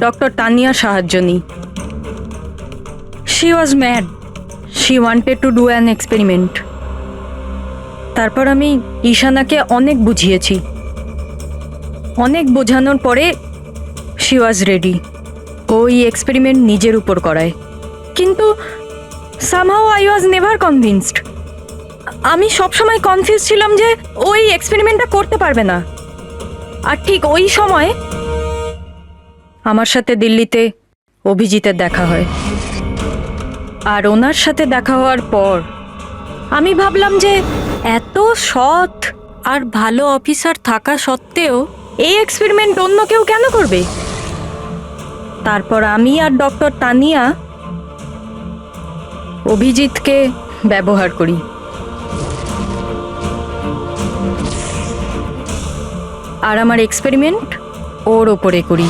ডক্টর তানিয়ার সাহায্য নিই। She was mad, she wanted to do an experiment. তারপর আমি ঈশানাকে অনেক বুঝিয়েছি, অনেক বোঝানোর পরে শি ওয়াজ রেডি। ওই এক্সপেরিমেন্ট নিজের উপর করায়, কিন্তু somehow I was never convinced. আমি সবসময় কনফিউজ ছিলাম যে ওই এক্সপেরিমেন্টটা করতে পারবে না। আর ঠিক ওই সময় আমার সাথে দিল্লিতে অভিজিতের দেখা হয়, আর ওনার সাথে দেখা হওয়ার পর আমি ভাবলাম যে এত সৎ আর ভালো অফিসার থাকা সত্ত্বেও এই এক্সপেরিমেন্ট অন্য কেউ কেন করবে। তারপর আমি আর ডক্টর তানিয়া অভিজিৎকে ব্যবহার করি। আর আমার এক্সপেরিমেন্ট ওর ওপরে করি।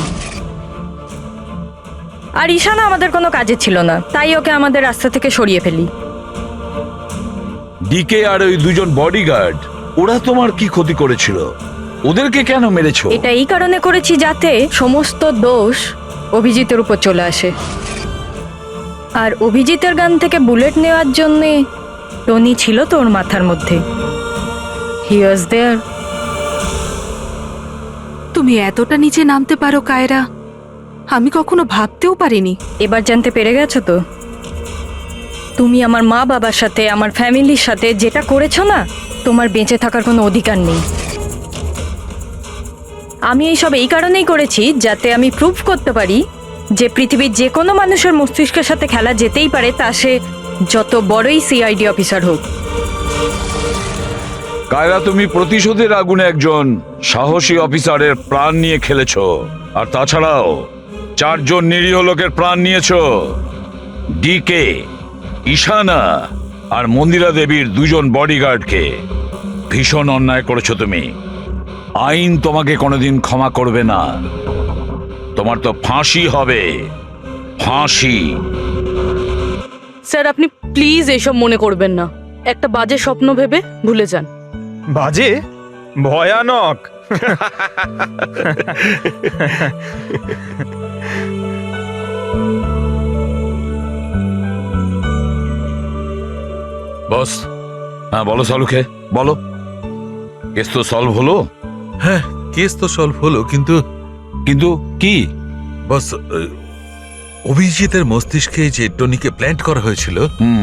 আর ঈশানা আমাদের কোনো কাজে ছিল না, তাই ওকে আমাদের রাস্তা থেকে সরিয়ে ফেলি। ডিকে আর ওই দুজন বডিগার্ড, ওরা তোমার কি ক্ষতি করেছিল? ওদেরকে কেন মেরেছো? এটা এই কারণে করেছি যাতে সমস্ত দোষ অভিজিতের উপর চলে আসে। আর অভিজিতের গান থেকে বুলেট নেওয়ার জন্যে টনি ছিল তো ওর মাথার মধ্যে। হি ওয়াজ দেয়ার। তুমি এতটা নিচে নামতে পারো কায়রা, আমি কখনো ভাবতেও পারিনি। এবার জানতে পেরে গেছো তো? তুমি আমার মা বাবার সাথে, আমার ফ্যামিলির সাথে যেটা করেছো না, তোমার বেঁচে থাকার কোনো অধিকার নেই। আমি এইসব এই কারণেই করেছি যাতে আমি প্রুভ করতে পারি যে পৃথিবীর যে কোনো মানুষের মস্তিষ্কের সাথে খেলা যেতেই পারে, তা সে যত বড়ই সিআইডি অফিসার হোক। কায়রা, তুমি প্রতিশোধের আগুনে একজন সাহসী অফিসারের প্রাণ নিয়ে খেলেছো, আর তাছাড়াও 4 জন নিরীহ লোকের প্রাণ নিয়েছো। ডিকে, ঈশানা আর মন্দিরা দেবীর 2 জন বডিগার্ডকে। ভীষণ অন্যায় করেছো তুমি। আইন তোমাকে কোনোদিন ক্ষমা করবে না। তোমার তো ফাঁসি হবে, ফাঁসি। স্যার, আপনি প্লিজ এসব মনে করবেন না। একটা বাজে স্বপ্ন ভেবে ভুলে যান। বাজে? ভয়ানক। বস, হ্যাঁ বলো সালুকে, বলো। কেস তো সলভ হলো? হ্যাঁ, কেস তো সলভ হলো, কিন্তু কিন্তু কি? বস, অভিজিতের মস্তিষ্কে যে টনিকে প্ল্যান্ট করা হয়েছিল,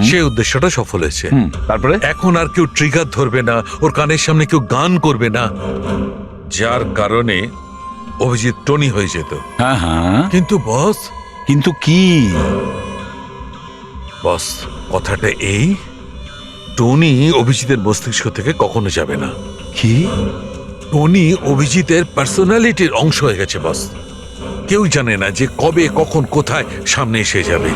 সে উদ্দেশ্যটা সফল হয়েছে। তারপরে এখন আর কেউ ট্রিগার ধরবে না, ওর কানের সামনে কেউ গান করবে না, যার কারণে অভিজিৎ টনি হয়ে যেত। হ্যাঁ হ্যাঁ, কিন্তু বস, কিন্তু কি? বস, কথাটা এই, টনি অভিজিতের মস্তিষ্ক থেকে কখনো যাবে না। কি? টনি অভিজিতের পার্সোনালিটির অংশ হয়ে গেছে বস। কেউ জানে না যে কবে, কখন, কোথায় সামনে এসে যাবে।